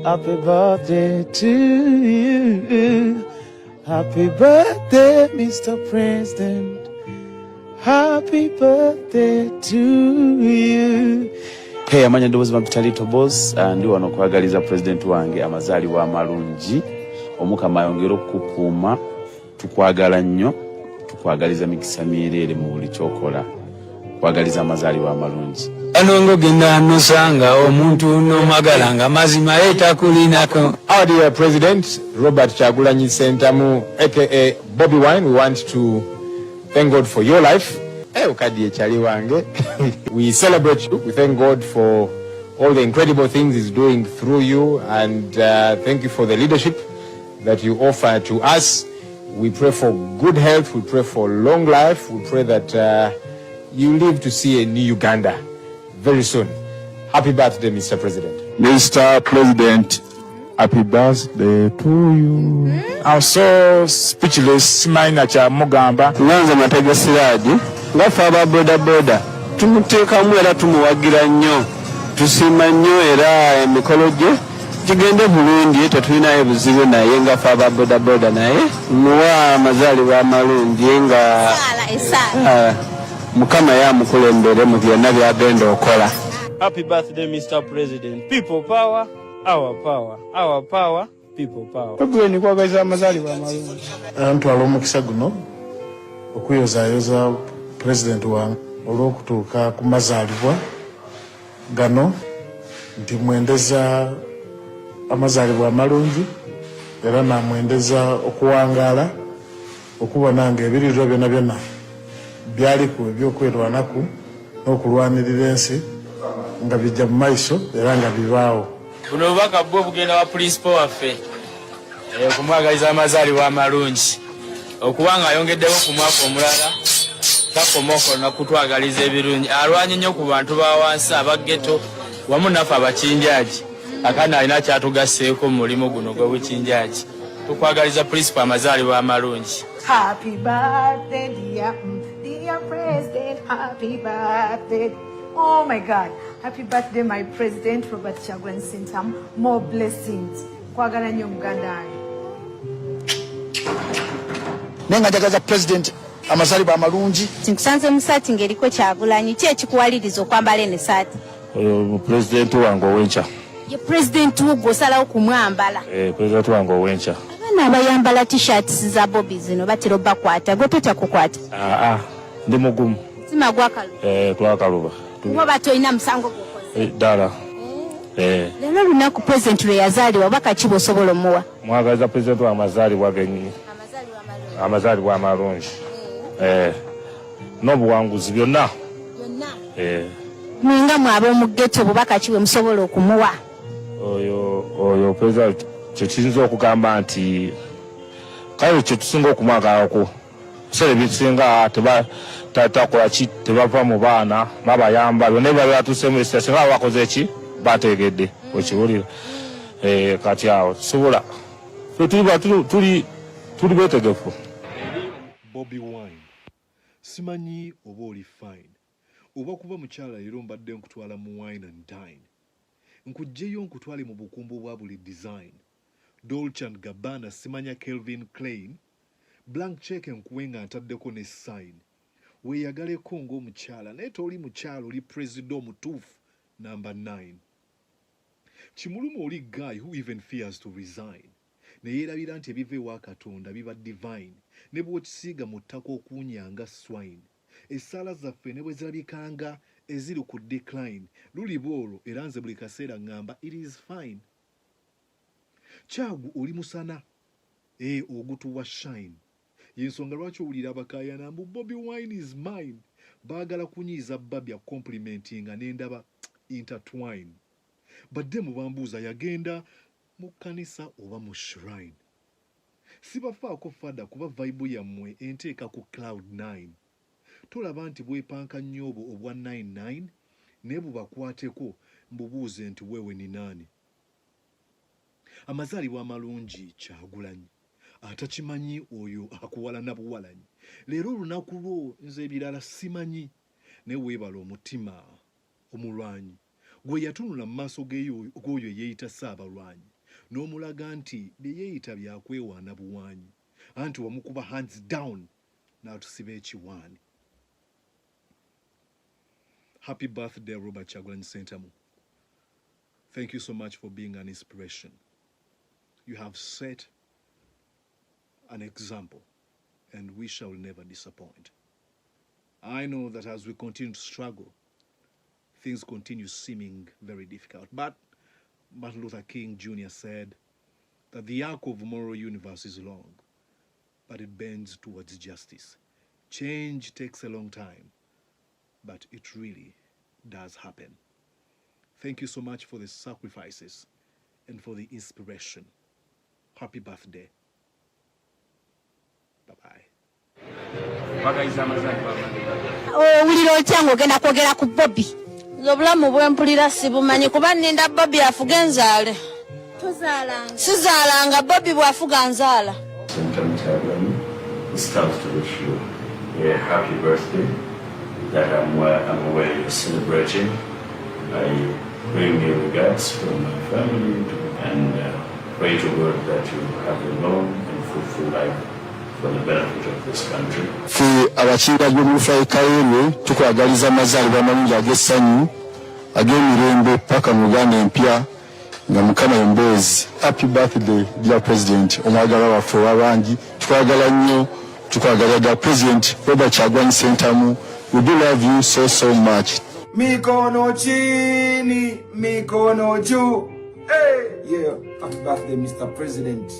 happy birthday to you, happy birthday Mr. President, happy birthday to you. Hey, amanya ndowooza bampita Little Boss ndi wano okwagaliza president wange amazaalibwa amalungi. Omukama ayongera okukukuuma, tukwagala nnyo, tukwagaliza mikisa myereere mu buli kyokola, kwagaliza amazaalibwa amalungi. Anongo genda nosanga omuntu nomagala nga mazima etakulinako. Our dear President Robert Chagulanyi Sentamu aka Bobi Wine, we want to thank God for your life. Ukadi echali wange. We celebrate you. We thank God for all the incredible things He's doing through you, and thank you for the leadership that you offer to us. We pray for good health. We pray for long life. We pray that you live to see a new Uganda very soon. Happy birthday, Mr. President. Mr. President, happy birthday to you. I'm so speechless. Simaina cha mugamba. Nganza Matega Siraji. Ngafa aba boda. Tumuteekamu era tumuwagira nnyo. Tusiima nnyo era emikolo gye kigende bulungi, tetulinayo buzibu naye ngafa aba boda naye muwa amazaalibwa amalungi nga Mukama yamukulembere mu byonna byagenda okola. Happy birthday, Mr. President. People power, our power. Our power, people power. Ogwe kwagaliza amazaalibwa amalungi. Ntwala omukisa guno okuyozaayoza president wange olw'okutuuka ku mazaalibwa gano nti mwendeza amazaalibwa amalungi era namwendeza okuwangaala okubona nga ebirirwa byonna byaliku ebyokwerwanaku n'okulwanirira ensi nga bijja mu maiso era nga bibaawo. Buno obubaka bwo bugenda wa principal waffe okumwagaliza amazaalibwa amalungi okuba nga ayongeddewo ku mwaka omulala takomoko nakutwagaliza ebirungi alwanye nnyo ku bantu ba wansi abageto wamu naffe abakinjaaji akandi alina kyatugasseeko mu mulimu guno gw'obukinjaaji tukwagaliza principal amazaalibwa amalungi. Happy birthday dear president, happy birthday. Oh my God, happy birthday my president Robert Kyagulanyi Ssentamu, more blessings. Kwagala nnyo muganda wange. Nenga njagaza president amazaalibwa amalungi. Nkusanze mu saati ng'eriko Kyagulanyi, ki ekikuwaliriza okwambala eno saati? Oyo president wange ow'enkya. Ye president wo gw'osalawo kumwambala? President wange ow'enkya. Abaana abayambala t-shirts za Bobby zino batera obbakwata, gwe totakukwata? Ndi mugumu. Sima gwakaluba? Twakaluba. Kuba batolina musango gwokoze? Ddala. Leero lunaku president lwe yazaalibwa obaka ki bw'osobola omuwa? Mwagaliza president w'amazaalibwa gennyini. Amazaalibwa amalungi. N'obuwanguzi byonna. Mwinga mwaba omuggeto obubaka ki bwe musobola okumuwa? Oyo president kye kiyinza okugamba nti kale kye tusinga okumwagalako bisere bisinga takola ki tebava mu baana babayamba byonna biba byatuusemu esira singa bakoze ki bategedde okiwulira kati awo tusobola tuli beetegefu. Bobby Wine, simanyi oba oli fine oba kuba mukyala leero mbadde nkutwala mu wine and dine nkugjeyo nkutwale mu bukumbu bwa buli design Dolce & Gabbana simanya Calvin Klein blank check nkuwe nga ntaddeko ne sign weeyagaleko ng'omukyala naye toli mukyala oli president omutuufu number 9 kimulumu oli guy who even fears to resign ne yeerabira nti ebiva ewa Katonda biba divine ne bw'okisiiga mu ttaka okuunyanga swine essaala zaffe ne bwe zirabikanga eziri ku decline luliba olwo era nze buli kaseera ngamba it is fine. Kyagu oli musana ogutuwa shine yensonga lwaki owulira abakaayana mbu Bobby Wine is mine baagala kunyiiza babya complimentinga n'endaba intertwine badde mu bambuuza yagenda mu kkanisa oba mu shrine sibafaako fada kuba vibe yammwe enteeka ku cloud 9 tolaba nti bwepanka nnyobo obwa 99 ne bubakwateko mbubuuze nti wewe ni naani. Amazaalibwa amalungi Kyagulanyi atakimanyi oyo akuwalana buwalanyi leero olunaku lwo nze ebirala simanyi ne weebala omutima omulwanyi gwe yatunula mu maaso g'oyo yeeyita Ssaabalwanyi n'omulaga nti bye yeeyita byakwewaana buwaanyi anti wamukuba hands down n'atusiba ekiwaani. Happy birthday Robert Kyagulanyi Ssentamu. Thank you so much for being an inspiration. You have set an example, and we shall never disappoint. I know that as we continue to struggle, things continue seeming very difficult. But Martin Luther King Jr. said that the arc of moral universe is long, but it bends towards justice. Change takes a long time, but it really does happen. Thank you so much for the sacrifices and for the inspiration. Happy birthday. Bye-bye. Owulira otya ng'ogenda kwogera ku Bobby? Obulamu bwempulira sibumanyi kuba nninda Bobby afuge nzaale. Tozaalanga. Sizaalanga Bobby bw'afuga nzaala. This comes to wish you a happy birthday that I'm aware you're celebrating. I bring you regards from my family and pray to God that you have a long and fruitful life for the benefit of this country. Ffe abakiira by'omulufa Kairwe tukwagaliza amazaalibwa amalungi ag'essanyu ag'emirembe paka mu Uganda empya nga Mukama embeezi. Happy birthday dear President omwagalwa waffe w'abangi tukwagala nnyo tukwagalira President Robert Kyagulanyi Ssentamu. We do love you so much. Mikono chini, mikono juu. Hey, yeah. Happy birthday, Mr. President.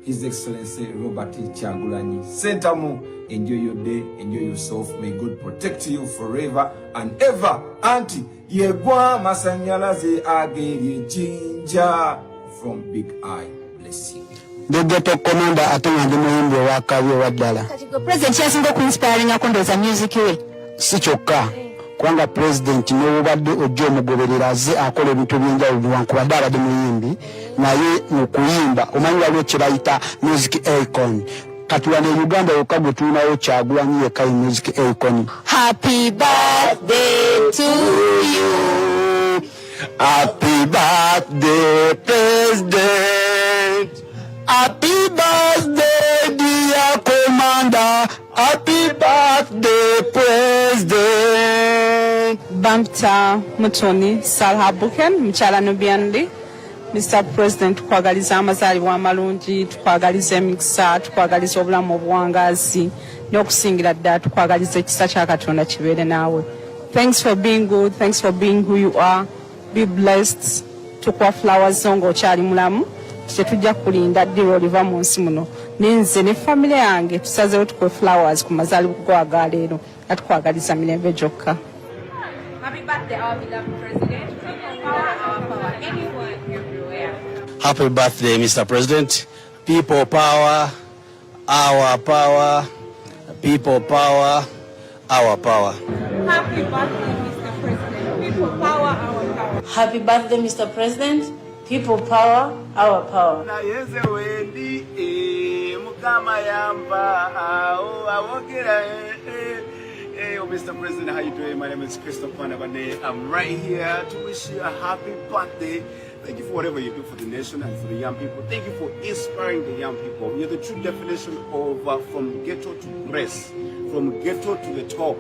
His Excellency Robert Kyagulanyi Ssentamu. Enjoy your day, enjoy yourself. May God protect you forever and ever. Auntie, yegwa masanyalaze ageri jinja from Big Eye. Bless you. The ghetto commander atunga ndi muyimbi owakabyo waddala. President yasinga okuinspiring akondoza music we. Si kyokka kubanga president n'obadde ojja omugoberera aze akola ebintu by'enjawulo newankubadde abadde muyimbi naye mu kuyimba omanyi waliwo kye bayita music icon. Kati wano e Uganda yokka gwe tulinawo Kyagulanyi yekka music icon. Happy birthday to you. Happy birthday president. Happy birthday dear commander. Happy birthday president. Bampta Mutoni Salhabuken Mchala Nubiandi. Mr. President, tukwagaliza amazaalibwa amalungi, tukwagaliza emikisa, tukwagaliza obulamu obuwangazi, n'okusingira ddala tukwagaliza ekisa kya Katonda kibeere naawe. Thanks for being good, thanks for being who you are. Be blessed. Tukwa flowers zo ng'okyali mulamu. Tetujja kulinda ddiro oliva mu nsi muno. Nenze ne family yange tusazeewo tukwe flowers ku mazaalibwa go agaleero. Atukwagaliza mirembe gyokka. Happy birthday, our beloved president. Our power, anywhere, everywhere. Happy birthday, Mr. President. People power, our power. People power, our power. Happy birthday, Mr. President. People power, our power. Happy birthday, Mr. President. People power, our power. Hey, Mr. President, how you doing? My name is Christopher Nabane. I'm right here to wish you a happy birthday. Thank you for whatever you do for the nation and for the young people. Thank you for inspiring the young people. You're the true definition of from ghetto to grace, from ghetto to the top.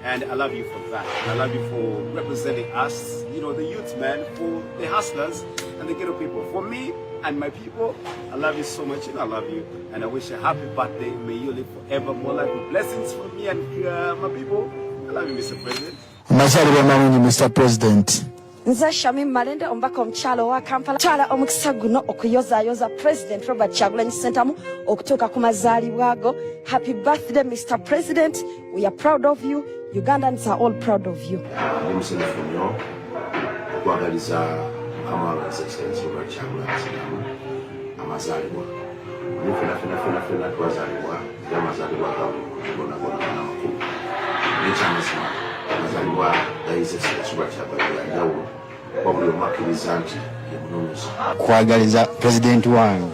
And I love you for that. I love you for representing us, you know, the youth, man, for the hustlers and the ghetto people. For me and my people, I love you so much and I love you. And I wish you a happy birthday. May you live forever more life with blessings for me and my people. I love you, Mr. President. Mr. President. Nza Shami Malende ombaka omukyalo wa Kampala kyala omukisa guno okuyozaayoza President Robert Kyagulanyi Ssentamu okutuuka ku mazaalibwa go. Happy birthday, Mr. President. We are proud of you. Ugandans are all proud of you. Kwagaliza president wangu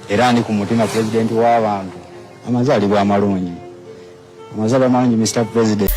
era ndi ku mutima president w'abantu amazaalibwa amalungi. Amazaalibwa amalungi, Mr. President.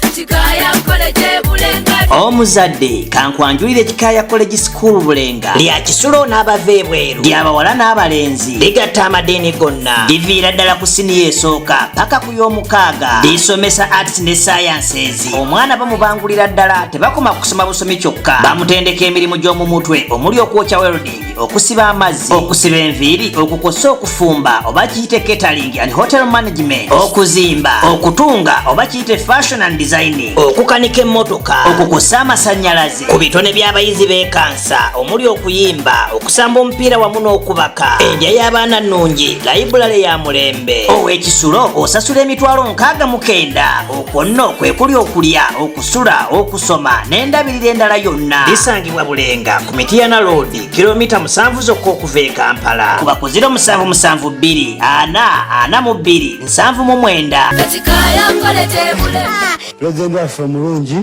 Omuzadde kankwanjulire Ekikaaya College School Bulenga lya Kisulo n'abava bweru ly'abawala n'abalenzi ligatta amadeeni gonna liviira ddala ku siniya esooka paka ku y'omukaaga lisomesa arts ne sciences. Omwana bamubangulira ddala tebakoma kusoma busomi kyokka bamutendeka emirimu gy'omu mutwe omuli okwokya welding, okusiba amazzi, okusiba enviiri, okukosa okufumba oba kiyite catering and hotel management, okuzimba, okutunga oba kiyite fashion and designing, okukanika emmotoka, okukosa amasannyalaze ku bitone by'abayizi b'ekansa omuli okuyimba, okusamba omupiira wamu n'okubaka, endya y'abaana nnungi, library ya mulembe. Ow'Ekisulo osasula emitwalo 69. Okwo nno kwe kuli okulya, okusula, okusoma n'endabirira endala yonna. Lisangibwa Bulenga ku Mityana Road, kilomita 7 zokka okuva e Kampala. Kuba ku 0772 442 799. President waffe mulungi,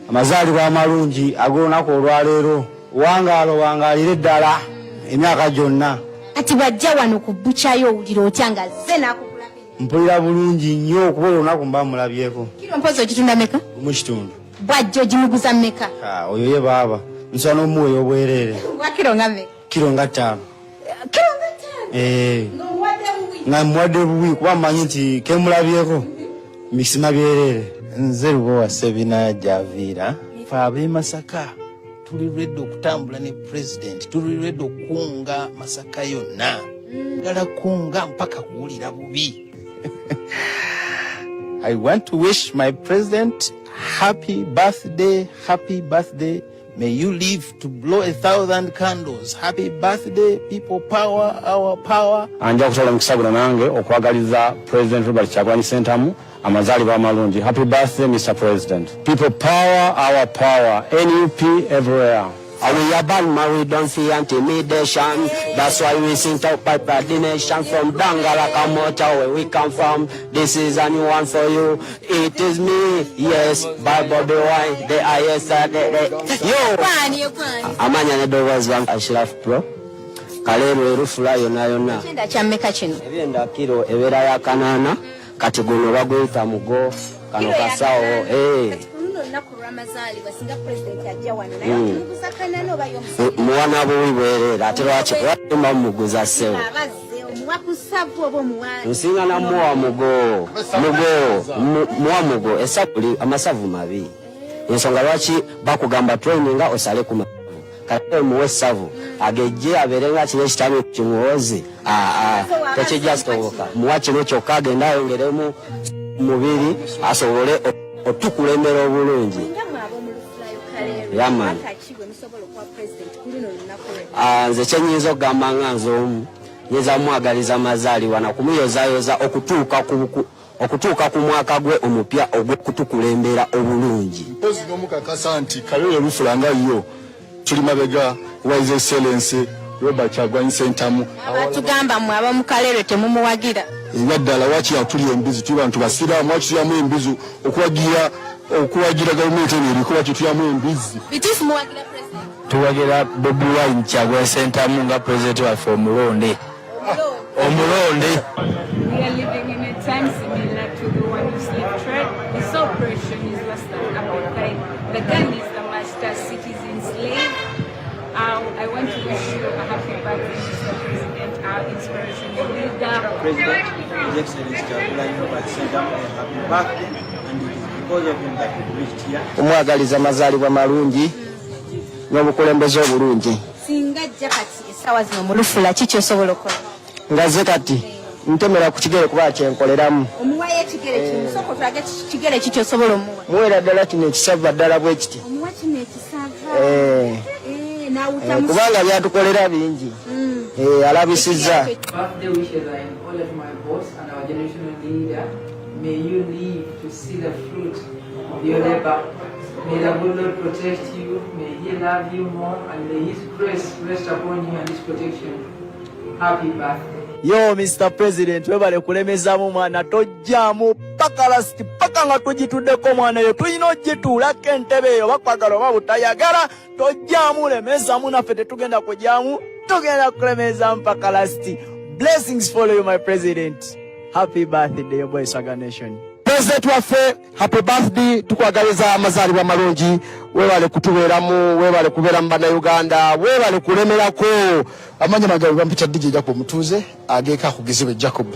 amazaalibwa amalungi ag'olunaku olwaleero, wangalire ddala emyaka gyonna. Kati bw'ajja wano ku bukyayo owulira otya nga zze n'akukula? Mpulira bulungi nnyo okuba olunaku mba mulabyeko. Kiro mpozi ogitunda mmeka? Mu kitundu. Bw'ajja ogimuguza mmeka? Oyo ye baaba nsobola n'omuweeyo obwereere. Bwa kiro nga mmeka? Kiro nga 5. Kiro nga 5? Nga muwadde bubi kuba mmanyi nti kemulabyeko mikisima byereere. Nze Lubowa Sebina Javiira, ffe ab'e Masaka tuli ready okutambula ne president, tuli ready okukunga Masaka yonna, ddala kunga mpaka kuwulira bubi. I want to wish my president happy birthday, May you live to blow 1,000 candles. Happy birthday, people power, our power. Anja kutola mkisabula nange okwagaliza President Robert Kyagulanyi Ssentamu amazalibwa amalungi. Happy birthday, Mr. President. People power, our power. NUP everywhere. We are born married, don't see intimidation. That's why we sing out by the nation from Dangala, Kamota, where we come from. This is a new one for you. It is me, yes, by Bobby Wine, the highest. Yo! Amanya Nedovas Bank, Ashraf Pro. Kalero Rufula, Yona. Ebyenda kiro, Evera ya Kanana, Katigono Bagwita Mugo, Kanokasao, Mwana bwibere ate lwaki kwamba muguza sewo nsinga na muwa mugo esabuli amasavu mabi ensonga lwaki bakugamba training osale ku masavu kale muwe savu ageje aberenga kile kitami kimuwozi tekijastoboka muwa kino kyokka agenda ayongeremu mubiri asobole otukulembera obulungi. Yaman. Nze kyenyinza okugamba nga nze omu nyinza mwagaliza amazaalibwa na kumuyozayoza okutuuka ku mwaka gwe omupya ogw'okutukulembera obulungi. Mpozi n'omukakasa nti Kalere Lufula nga yo tuli mabega wa His Excellency Robert Kyagulanyi Ssentamu. Abatugamba mwe abamu Kalere temumuwagira. Naddala waki yatuli embizi tuli bantu basiraamu waki tuyamu embizi okuwagira gavumenti eno erikuba kituyamu embizi. Bituufu muwagira President? Tuwagira Bobi Wine Kyagulanyi Ssentamu nga President waffe omulonde. Omulonde. We are living in a time similar to the one of slave trade. This operation is worse than apartheid. The gun is the master, citizen slave. I want to wish you a happy birthday, Mr. President, our inspirational leader. President, His Excellency Kyagulanyi Ssentamu, happy birthday, and it is because of him that we reached here. Omwagaliza amazaalibwa malungi n'obukulembeze obulungi. Singa ajja kati essaawa zino mu Lufula kiki osobola okukola? Ngaze kati ntemera ku kigere kuba kyenkoleramu. Omuwayo ekigere kimu soko tulage kigere kiki osobola omuwa? Muwera ddala kino ekisava ddala bwe kiti. Omuwa kino ekisava. Kubanga byatukolera bingi. Alabisizza. Birthday wishes are in all of my boss and our generational leader. May you live to see the fruit of your labor. May the good Lord protect you. May He love you more, and may His grace rest upon you and His protection. Happy birthday. Yo, Mr. President, webale kulemezamu mwana tojjamu paka lasti paka nga tugituddeko mwana yo tulina ogituulako entebe eyo bakwagala oba butayagala tojjamu lemezamu naffe tetugenda kujjamu tugenda kulemezamu paka lasti. Blessings follow you, my president. Happy birthday, boy Saga Nation. President waffe, happy birthday, tukwagaliza amazaalibwa malungi, webale kutubeeramu, webale kubeera mu bannayuganda, webale kulemerako. Amanya magabi bampita DJ Jacob Mutuuze, ageeka kugizibwe Jacob.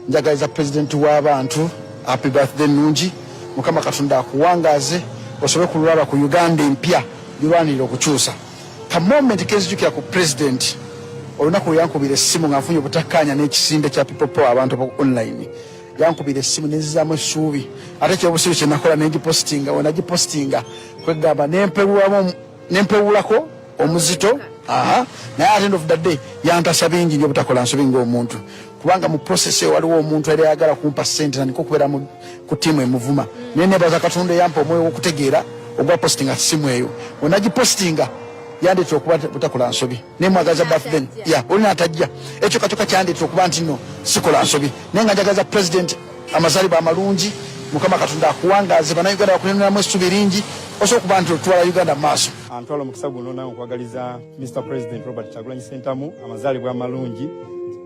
Njagaliza president w'abantu, happy birthday nungi, Mukama Katonda akuwangaaze, osobe kulwala ku Uganda empya, girwanirira okukyusa. Ka moment kenzijukira ku president, olunaku yankubira essimu nga nfunye obutakkaanya n'ekisinde kya people power abantu online. Yankubira essimu nenzizaamu essuubi ate kyobusiru kye nakola nengipostinga wenagipostinga kwegamba nempewulako omuzito naye at end of the day yantasa bingi nyo butakola nsobi ng'omuntu kubanga mu process eyo waliwo omuntu yali ayagala kumpa ssente naniko okubeera ku tiimu emuvuma naye nebaza Katonda eyampa omwoyo w'okutegeera ogwa postinga ssimu eyo wenagipostinga yandetera okuba butakola nsobi nemwagaza birthday olina atajja ekyo katoka kyandetera okuba nti no sikola nsobi naye nga njagaza president amazaalibwa amalungi Mukama Katonda akuwangaaze bannayuganda bakulemberamu essubi lingi osobola okuba nti otwala Uganda mu maaso. Ntwala omukisa guno nawe okwagaliza Mr. President Robert Kyagulanyi Ssentamu amazaalibwa amalungi.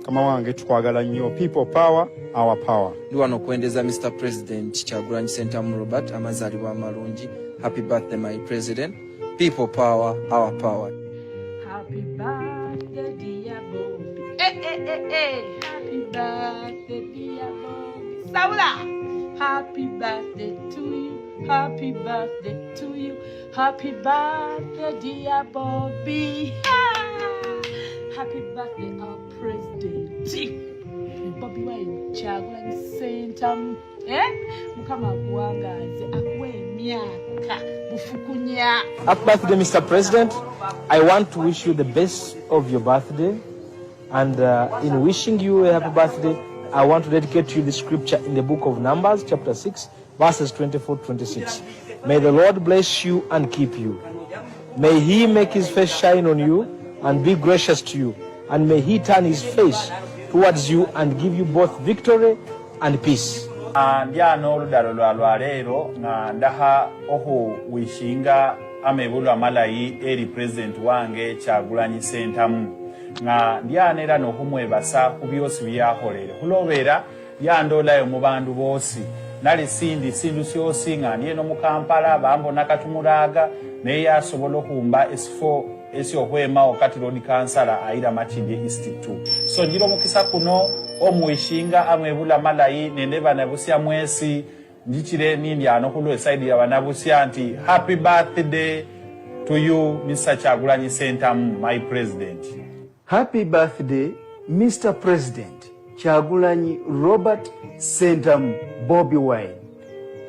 Kama wange tukwagala nnyo. People power, our power. Ndi wano okuwendeza Mr. President Kyagulanyi Ssentamu Robert amazaalibwa amalungi. Happy birthday my president. People power, our power. Happy birthday, dear Bobby. Happy birthday, dear Bobby. Saula. Happy birthday to you. Happy birthday to you. Happy birthday, dear Bobby. Happy birthday, our president. Bobby Wine Kyagulanyi Ssentamu. Mukama akuwangaaze akuwe Happy birthday, Mr. President. I want to wish you the best of your birthday. And in wishing you a happy birthday, I want to dedicate to you the scripture in the book of Numbers, chapter 6, verses 24-26. May the Lord bless you and keep you. May he make his face shine on you and be gracious to you. And may he turn his face towards you and give you both victory and peace. Ndiano oludalo lwa leero nga ndaha oho wishinga amebulwa malayi eri president wange Kyagulanyi Ssentamu nga ndyanera n'okumwebasa ku byosi byakolere kulobeera yandolayo mu bandu boosi nali sindu syosi nga ndieno mu Kampala bambona katumulaga naye yasobola okumba esifo esyokwema wakati road councillor Aira Machindi East 2 so njira omukisa kuno omwishinga amwebula malayi nende banabusya mwesi ndichire nindyano kulo side ya banabusya nti happy birthday to you Mr. Kyagulanyi Ssentamu, my president. Happy birthday Mr. President Kyagulanyi Robert Ssentamu Bobi Wine.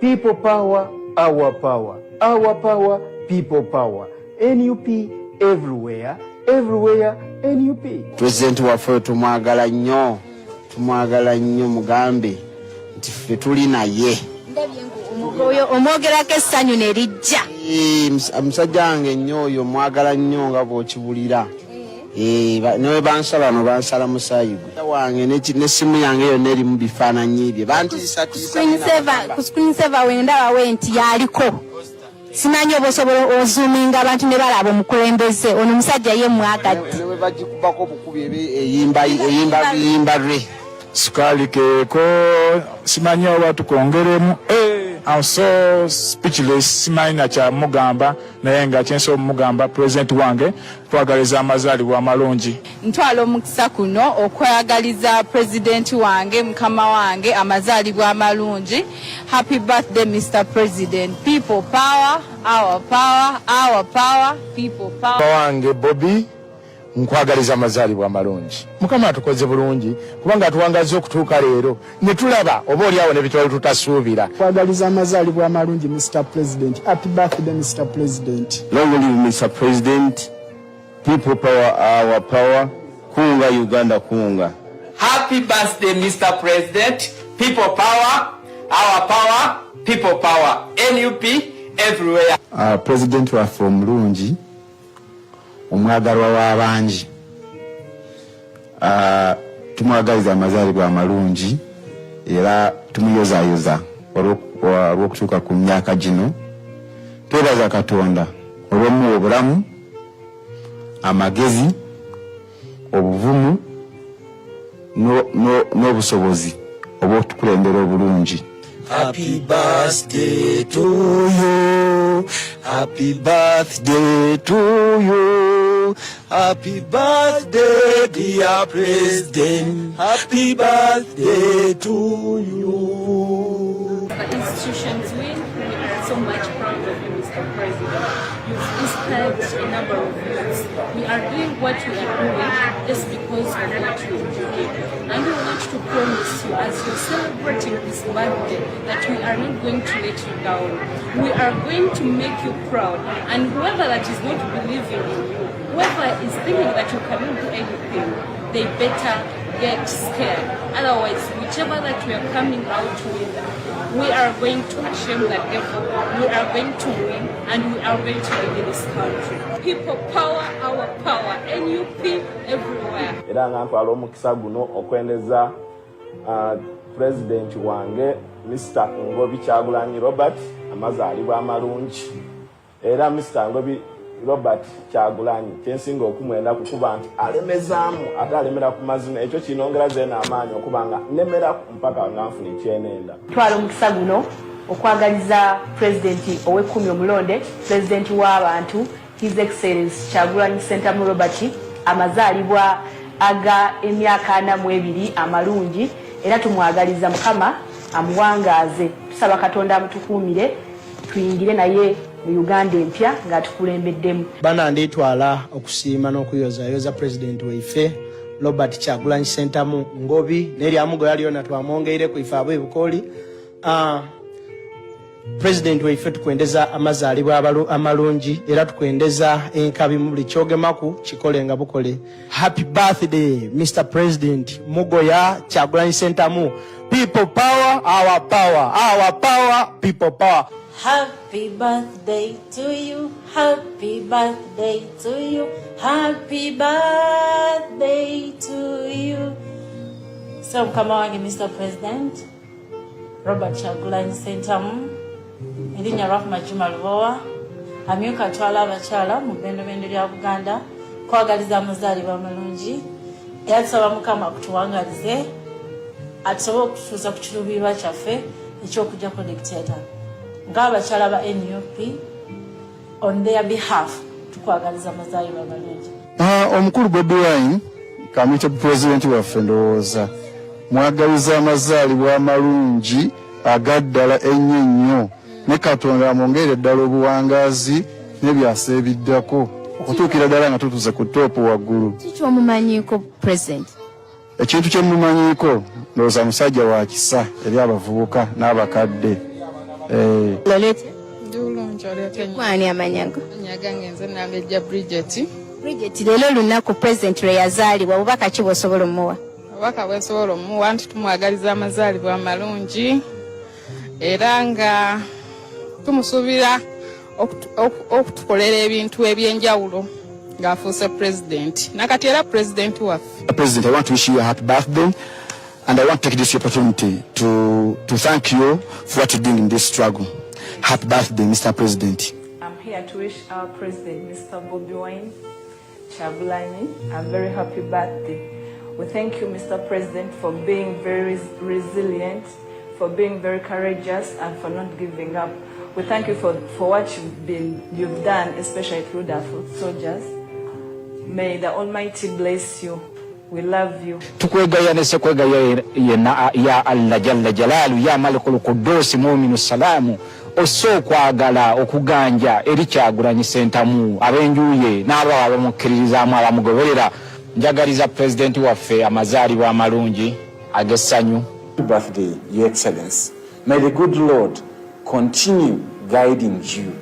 People power, our power. Our power, people power. NUP everywhere, everywhere NUP. President waffe tumwagala nnyo mugambe nti ffe tuli naye. Oyo omwogerako essanyu ne lijja. Musajja wange nnyo oyo mwagala nnyo nga bw'okibulira. Nawe bansala no bansala musaayi gwe wange n'essimu yange yonna eri mu bifaananyi bye ku screen saver wendaba we nti yaliko. Simanyi oba osobola ozoominga abantu ne balaba omukulembeze ono musajja ye mwagadde. Ne bwe bagikubako obukubi eyimba lwe. Sukali keeko simanyi oba tukongeremu. I'm so speechless. Simanyi na kya mugamba naye nga kyenso mugamba president wange twagaliza amazaalibwa amalungi. Ntwala omukisa kuno okwagaliza president wange mukama wange amazaalibwa amalungi. Happy birthday Mr. President. People power, our power, our power, people power. Wange Bobby nkwagaliza amazaalibwa amalungi. Mukama atukoze bulungi kubanga atuwangaza okutuuka leero ne tulaba oba oliawo ne bitwali tutasuubira. Kwagaliza amazaalibwa amalungi Mr. President. Happy birthday Mr. President. Long live Mr. President. People power, our power. Kunga Uganda kunga. Happy birthday Mr. President. People power, our power, people power. NUP everywhere. President waffe omulungi omwagalwa w'abangi tumwagaliza amazaalibwa amalungi era tumuyozaayoza olw'okutuuka ku myaka gino. Twebaza Katonda olw'omuwa obulamu, amagezi, obuvumu n'obusobozi obw'okutukulembera obulungi. Happy birthday to you. Happy birthday to you. Happy birthday, dear President. Happy birthday to you. The institutions win. We are so much proud of you, Mr. President. You've inspired a number of youths. We are doing what we are doing just because of what you did. And we want to promise you, as you're celebrating this birthday, that we are not going to let you down. We are going to make you proud. And whoever that is not believing in you, whoever is thinking that you cannot do anything, they better get scared. Otherwise, whichever that we are coming out with, we are going to shame the devil, we are going to win, and we are going to lead this country. People power, our power, NUP everywhere. Era nga ntwala omukisa guno okwendeza president wange Mr. Ngobi Kyagulanyi Robert amazaalibwa amalungi. Era Mr. Ngobi Robert Kyagulanyi kyensinga okumwenda kukuba nti alemezaamu ate alemera ku mazina ekyo kinongera zeena amaanyi okuba nga nemera mpaka nga nfuna ekyenenda. Twala omukisa guno okwagaliza president ow'ekkumi omulonde, president w'abantu His Excellency Kyagulanyi Ssentamu Robert amazaalibwa aga emyaka 42 amalungi, era tumwagaliza Mukama amuwangaaze. Tusaba Katonda amutukuumire tuyingire naye mu Uganda empya ng'atukulembeddemu. Bana ndetwala okusiima n'okuyozaayoza president waife Robert Kyagulanyi Ssentamu Ngobi n'eri amugo yaliyo natwamwongeire ku ife ab'ebukoli. president waife tukwendeza amazaalibwa amalungi era tukwendeza enkabi mu buli kyogemaku kikole nga bukole. Happy birthday Mr. President Mugoya Kyagulanyi Ssentamu. People power, our power, our power, people power. Happy birthday to you, happy birthday to you, happy birthday to you. So mukama wange Mr. President Robert Kyagulanyi Ssentamu, erinnya Rahma Juma Lubowa, amyuka atwala abakyala mu bbendobendo lya Buganda, kwagaliza amazaalibwa amalungi, era tusaba mukama kutuwangalize atusobola okututuusa ku kiruubirirwa kyaffe eky'okujjako dictator. Ng'abakyala ba NUP on their behalf tukwagaliza amazaalibwa amalungi. Omukulu Bobi Wine kamwita president waffe ndowooza mwagaliza amazaalibwa amalungi agaddala ennyo ne Katonda amwongere ddala obuwangaazi n'ebyasa ebiddako okutuukira ddala nga tutuuse ku toopu waggulu. Kiki omumanyiiko president? Ekintu kye mumanyiiko ndowooza musajja wa kisa eri abavubuka n'abakadde. Lolete Ndulungi olete mwani amanyago nyagange nze nambejja Bridget leero lunaku president lwe yazaalibwa bubaka ki bw'osobola omuwa? obubaka bwesobola omuwa nti tumwagaliza amazaalibwa amalungi era nga tumusuubira okutukolera ebintu ebyenjawulo ng'afuuse president nakati era president waffe. President, I want to wish you a happy birthday. And I want to take this opportunity to thank you for what you're doing in this struggle. Happy birthday, Mr. President. I'm here to wish our president, Mr. Bobi Wine Kyagulanyi, a very happy birthday. We thank you, Mr. President, for being very resilient, for being very courageous, and for not giving up. We thank you for what you've done, especially through the foot soldiers. May the Almighty bless you. We love you. Tukwegaya ne sekwegaya ya Allah jalla jalalu ya malikul quddus mu'minu salamu osokwagala okuganja eri Kyagulanyi Ssentamu abenjuye n'abo abamukkiririzaamu abamugoberera njagaliza president waffe amazaalibwa amalungi agessanyu. Happy birthday, Your Excellency. May the good Lord continue guiding you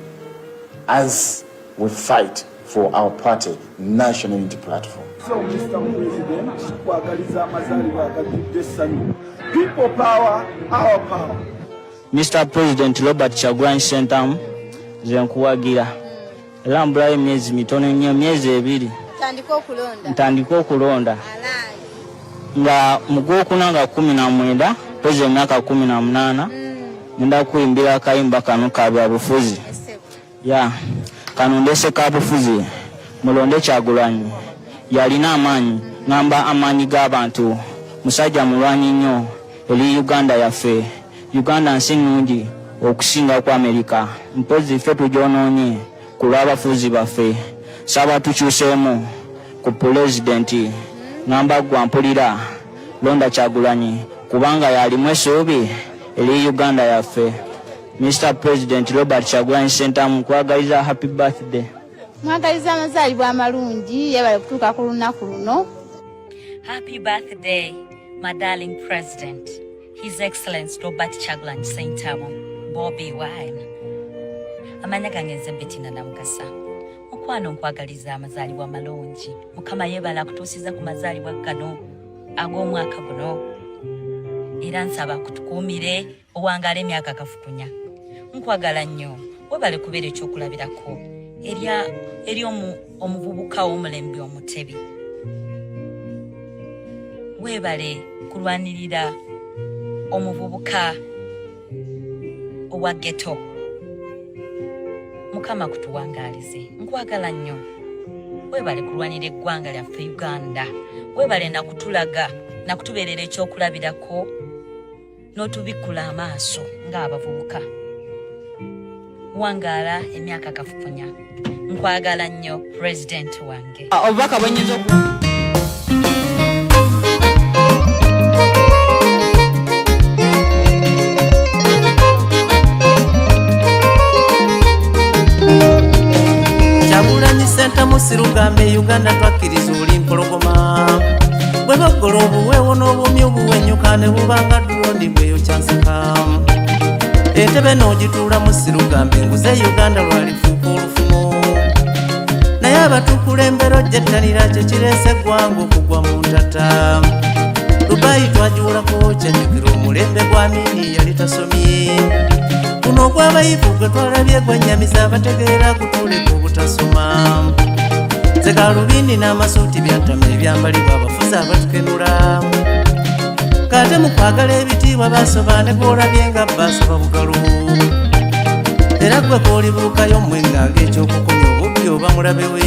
as we fight for our party national unity platform. So, Mr. President, kwagaliza amazaalibwa agatudde essanyu. People power, our power. Mr. President Robert Kyagulanyi Ssentamu nze nkuwagira era mbulayo emyezi mitono nnyo, myezi 2 ntandika okulonda nga mu Gwokuna nga 19 president myaka 18 ngenda kuyimbira akayimba kano ka byabufuzi kano ndese ka bufuzi mulonde Kyagulanyi yalina amaanyi ngamba amaanyi g'abantu musajja mulwanyi nnyo eri Uganda yaffe. Uganda nsi nnungi okusinga ku Amerika, mpozi ffe tujonoonye ku lw'abafuzi baffe. Saba tukyuseemu ku pulezidenti ngamba gwampulira londa Kyagulanyi kubanga yalimu essuubi eri Uganda yaffe. Mr. President Robert Kyagulanyi Ssentamu kwagaliza happy birthday. Mwagaliza amazaalibwa amalungi yebale kutuuka ku lunaku luno. Happy birthday, my darling President, His Excellency Robert Kyagulanyi Ssentamu, Bobi Wine. Amanya gange nze Bettina Namukasa. Mukwano nkwagaliza amazaalibwa amalungi. Mukama yebala kutuusiza ku mazaalibwa gano ag'omwaka guno. Era nsaba kutukuumire owangaala emyaka kafukunya. Nkwagala nnyo webale kubeera ekyokulabirako eri omuvubuka w'omulembe Omutebi. Webale kulwanirira omuvubuka owa ghetto. Mukama kutuwangalize. Nkwagala nnyo. Webale kulwanirira eggwanga lyaffe Uganda. Webale nakutulaga nakutubeerera ekyokulabirako n'otubikula amaaso ng'abavubuka. Wangala emyaka kafukunya. Nkwagala nnyo president wange. Obubaka bwenyiza Kyagulanyi Ssentamu sirugambe Uganda twakkiriza oli mpologoma. Bwe bakola obuweewo n'obumyu obuwenyuka ne bubanga drondi bweyo kyansika. entebe n'ogituula mu sirugambe nguze Uganda lwalifuuka olufumo naye abatukulembera ojjettanira kye kireese eggwanga okugwa mu ntata Dubai twagiwulako kyajjukira omulembe gwa Amini yali tasomye guno ogw'abayivu gwe twalabye gwennyamiza abategeera gutuuleko obutasoma nze Galubindi n'amasuuti byantama ebyambalibwa abafuzi abatukenula kate mu kwagala ebitiibwa basoba ne gw'olabye nga baasaba bugalo era gwe koolibuukayo mmwenganga ekyokukomya obubbi oba mulabe we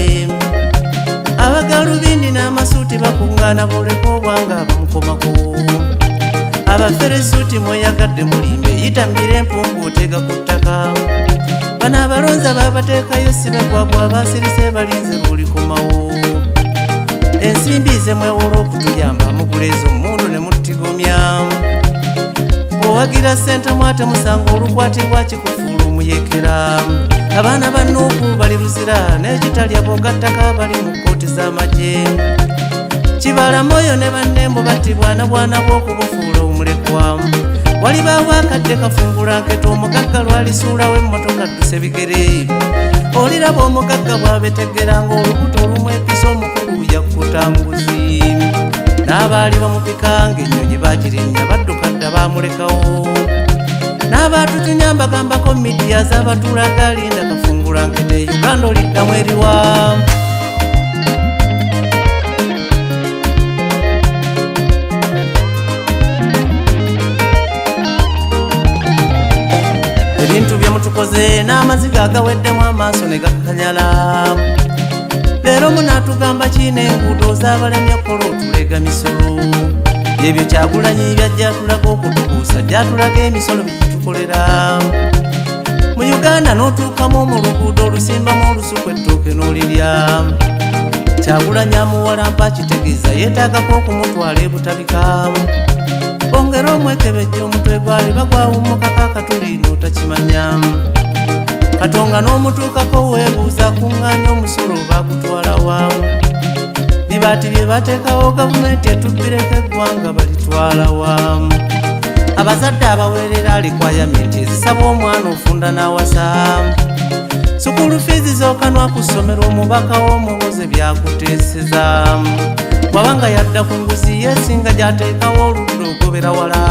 Abagalubindi n'amasuuti bakuŋŋaana booleka obwanga bamukomako abaferesuuti mweyagadde mulimbe yitambira empungu oteega ku ttaka bano abalonza babateekayo sibagwagwa abasirise balinze lwolikomawo ensimbi ze mwewola okutuyamba muguleeza omundu ne mutigomya owagira ssentamu ate musanga olukwatibwa kikufuula omuyekera abaana ba Nuupu bali luzira n'ekitalya bogattaka bali mu kkooti z'amagye Kibala Moyo ne bannembo battibwa na bwana bw'okubufuula omulekwa walibaawo akadde kafungula nketo omugagga lwalisuulawo emmotoka dduse bigere oliraba omugagga bw'abetegera ng'olubuto olumwepisa omukulu yakkuta nguzi n'abaali bamupika ng'ennyonyi bagirinnya badduka dda baamulekawo n'abaatutunya mbagambako midiya z'abatulaga alinda kafungula nkete Uganda oliddamu eriwa ebintu bye mutukoze n'amaziga agaweddemu amaaso ne gakkanyala leero munaatugamba kiina enguudo z'abalemye kola otulega misolo ebyo Kyagulanyi byajja tulaga okutukuusa gyatulaga emisolo byegitukolera mu Uganda n'otuukamu mu luguudo olusimbamu olusuku ettooke n'olirya Kyagulanyi amuwalampa kitegeeza yeetaagako okumutwala ebutabika ongera omwekebejja omutwe gwali bagwawummukako akatuli n'otakimanya Katonga n'omutuukako weebuuza kuŋŋaanya omusolo baagutwalawa bibaati bye bateekawo gavumenti etubbireko eggwanga balitwalawa abazadde abaweerera alikwayamenti ezisaba omwana ofunda n'awasa sukulu fiizi zookanwa ku ssomero omubaka w'omuwoze byakuteeseza wabanga yadda ku nguzi yeesinga gy'ateekawo oludda ogobera wala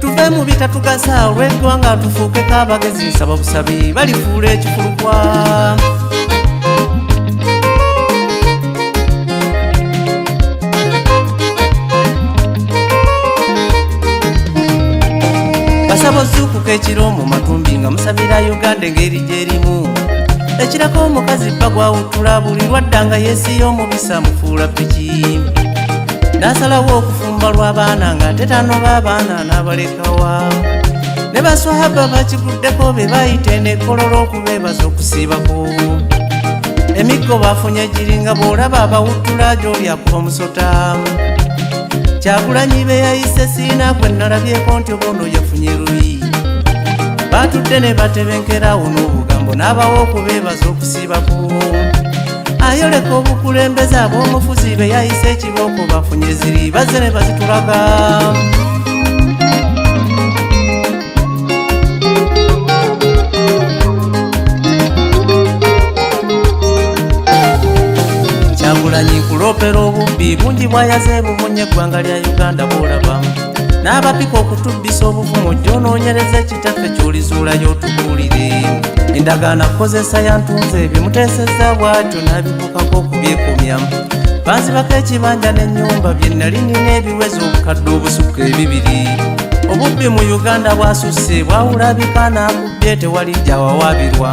tuve mu bitatugasa olw'eggwanga tufuukeko abagezi nsaba busabi balifuula ekifulukwa basaba ozuukuka ekiro mu matumbi nga musabira Uganda engeri gy'erimu ekirako omukazi bba gwawutula buli lwaddanga yeesiya omubisa mufuula piki n'asalawo okufumba lw'abaana ng'ate tanoba abaana n'abalekawa ne baswahaba bakiguddeko be bayita enekololo okubeebaza okusiibako emiggo bafunye giringa bw'olaba abawuttula gy'oli akuba musota Kyagulanyi be yayise siina gwe nalabyeko nti obondo yafunye luyi batudde ne batebenkerawo n'obugambo n'abawo okubeebaza okusiibako ayoleka obukulembeze ab'omufuzi be yayise ekibooko bafunye ziri bazze ne bazitulaga Kyagulanyi kulopera obubbi bungi bwayaze bumunye eggwanga lya Uganda bw'olabamu n'abapika okutubbisa obuvumu gy'onoonyereza ekitaffe ky'olizuulayo otubuulire endagaano akozesa yantunze bimuteesezza bw'atyo n'abivukako okubyekomya banzibako ekibanja n'ennyumba bye nali nina ebiwezi obukadde obusukka ebibiri obubbi mu Uganda bwasusse bwawulabika n'akubbye tewali gyawawaabirwa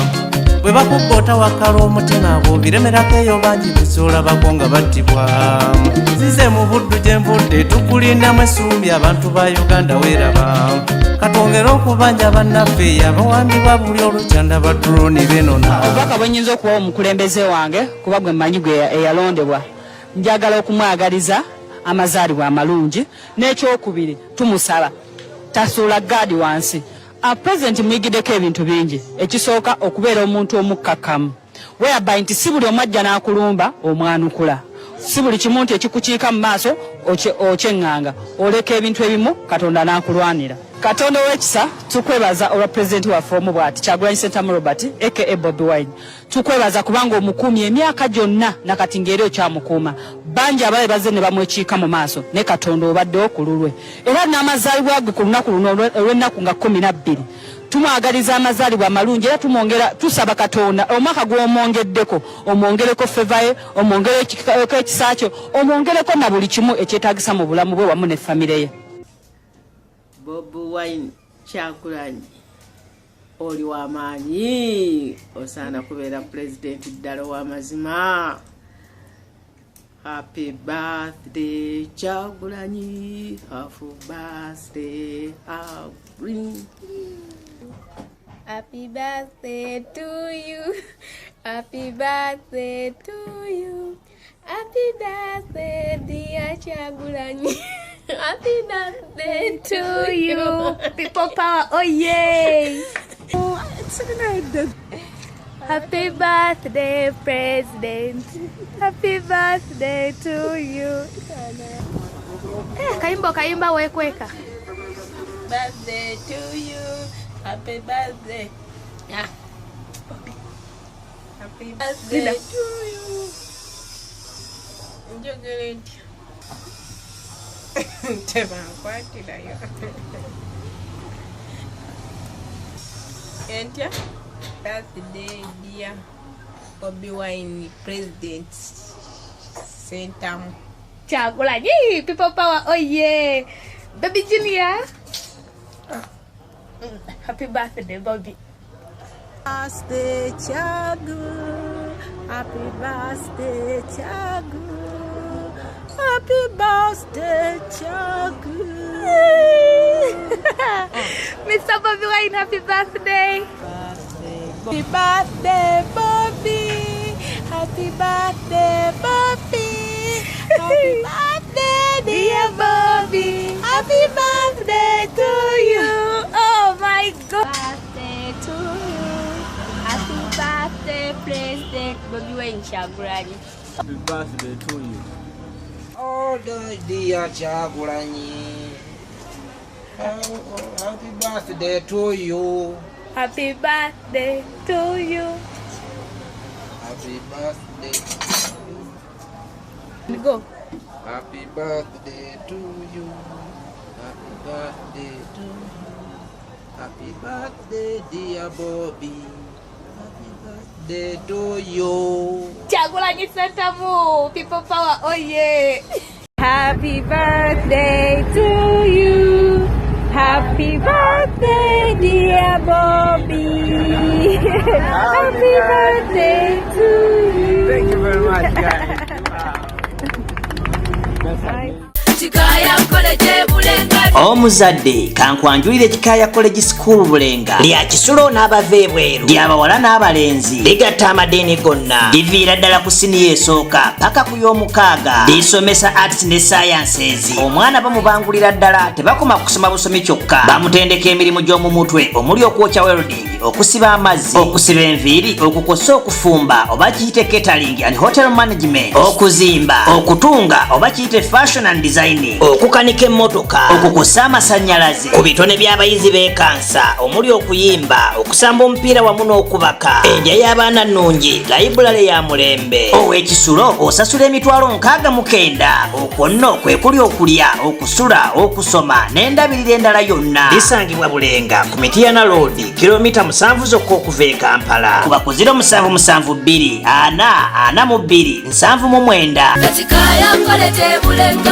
bwe bakubba otawakkala omutima abo biremerako eyo bangi busoolabako nga battibwa zize mu buddu gye nvudde tukulindamu essuumbi abantu ba Uganda weeraba katwongere okubanja bannaffe abawambibwa buli olukyanda ba drone benona obubaka bwe nnyinza okubawa omukulembeze wange kuba gwe mmanyi gwe eyalondebwa njagala okumwagaliza amazaalibwa amalungi n'ekyokubiri tumusaba tasuula gaadi wansi President muyigiddeko ebintu bingi ekisooka okubeera omuntu omukkakkamu whereby nti si buli omwajja n'akulumba omwanukula si buli kimu nti ekikukiika mu maaso okyeŋŋanga oleka ebintu ebimu Katonda n'akulwanira Katonda w'ekisa tukwebaza olwa pulezidenti waffe omu bw'ati Kyagulanyi Ssentamu Robert aka Bobi Wine. Tukwebaza kubanga omukuumye emyaka gyonna nakati ng'eri okyamukuuma. Bangi abaali bazze ne bamwekiika mu maaso ne Katonda obaddewo ku lulwe. Era n'amazaalibwa ge ku lunaku luno olw'ennaku nga 12 tumwagaliza amazaalibwa amalungi era tusaba Katonda omwaka gw'omwongeddeko omwongereko fevaye omwongereko ekisa kyo omwongereko na buli kimu ekyetaagisa mu bulamu bwe wamu ne famire ye. Bobi Wine Kyagulanyi oli w'amaanyi osaana kubeera pulezidenti ddala w'amazima. Happy birthday Kyagulanyi, happy birthday, happy birthday to you, happy birthday to you, happy birthday dear Kyagulanyi. Happy birthday to you. People power, oh yay. It's good. Happy birthday, President. Happy birthday to you. Kaimba wekweka. Birthday to you. Happy birthday. Yeah. Happy birthday to you. Enjoy it. Tebankwatirayo entya birthday dear Bobi Wine President Ssentamu Kyagulanyi. People power, oh yeah. Baby Junior, happy birthday Bobby. Birthday Kyagu, happy birthday Kyagu, happy birthday Kyagu. Mr. Bobi Wine, happy birthday. Happy birthday Bobby, happy birthday Bobby, happy birthday dear Bobby, happy birthday to you. Oh my God. Birthday to you. Happy birthday, President Bobi Wine Kyagulanyi. Happy birthday to you. Oh, dear Kyagulanyi. Happy birthday to you. Happy birthday to you. Happy birthday to you. Go. Happy birthday to you. Happy birthday to you. Happy birthday, dear Bobby. Happy birthday to you. Kyagulanyi Ssentamu. People power, oh yeah. Happy birthday to you. Happy birthday, dear Bobby. Happy birthday to you. Thank you very much, guys. Omuzadde kankwanjulire Kikaya College School Bulenga lya Kisulo n'abava ebweru ly'abawala n'abalenzi ligatta amadeeni gonna liviira ddala ku siniya esooka paka ku y'omukaaga lisomesa arts ne sciences. Omwana bamubangulira ddala tebakoma kusoma busomi kyokka bamutendeka emirimu gy'omu mutwe omuli okwokya welding, okusiba amazzi, okusiba enviiri, okukosa okufumba oba kiyite catering and hotel management, okuzimba, okutunga oba kiyite fashion and designing, okukanika emmotoka, okukosa amasannyalaze, ku bitone by'abayizi b'ekansa omuli okuyimba, okusamba omupiira wamu n'okubaka, endya y'abaana nnungi, layibulale ya mulembe. Ow'Ekisulo osasula emitwalo 69. Okwo nno kwe kuli okulya, okusula, okusoma n'endabirira endala yonna. Lisangibwa Bulenga ku Mityana Road, kilomita 7 zokka okuva e Kampala. Kuba ku 0772 442 799.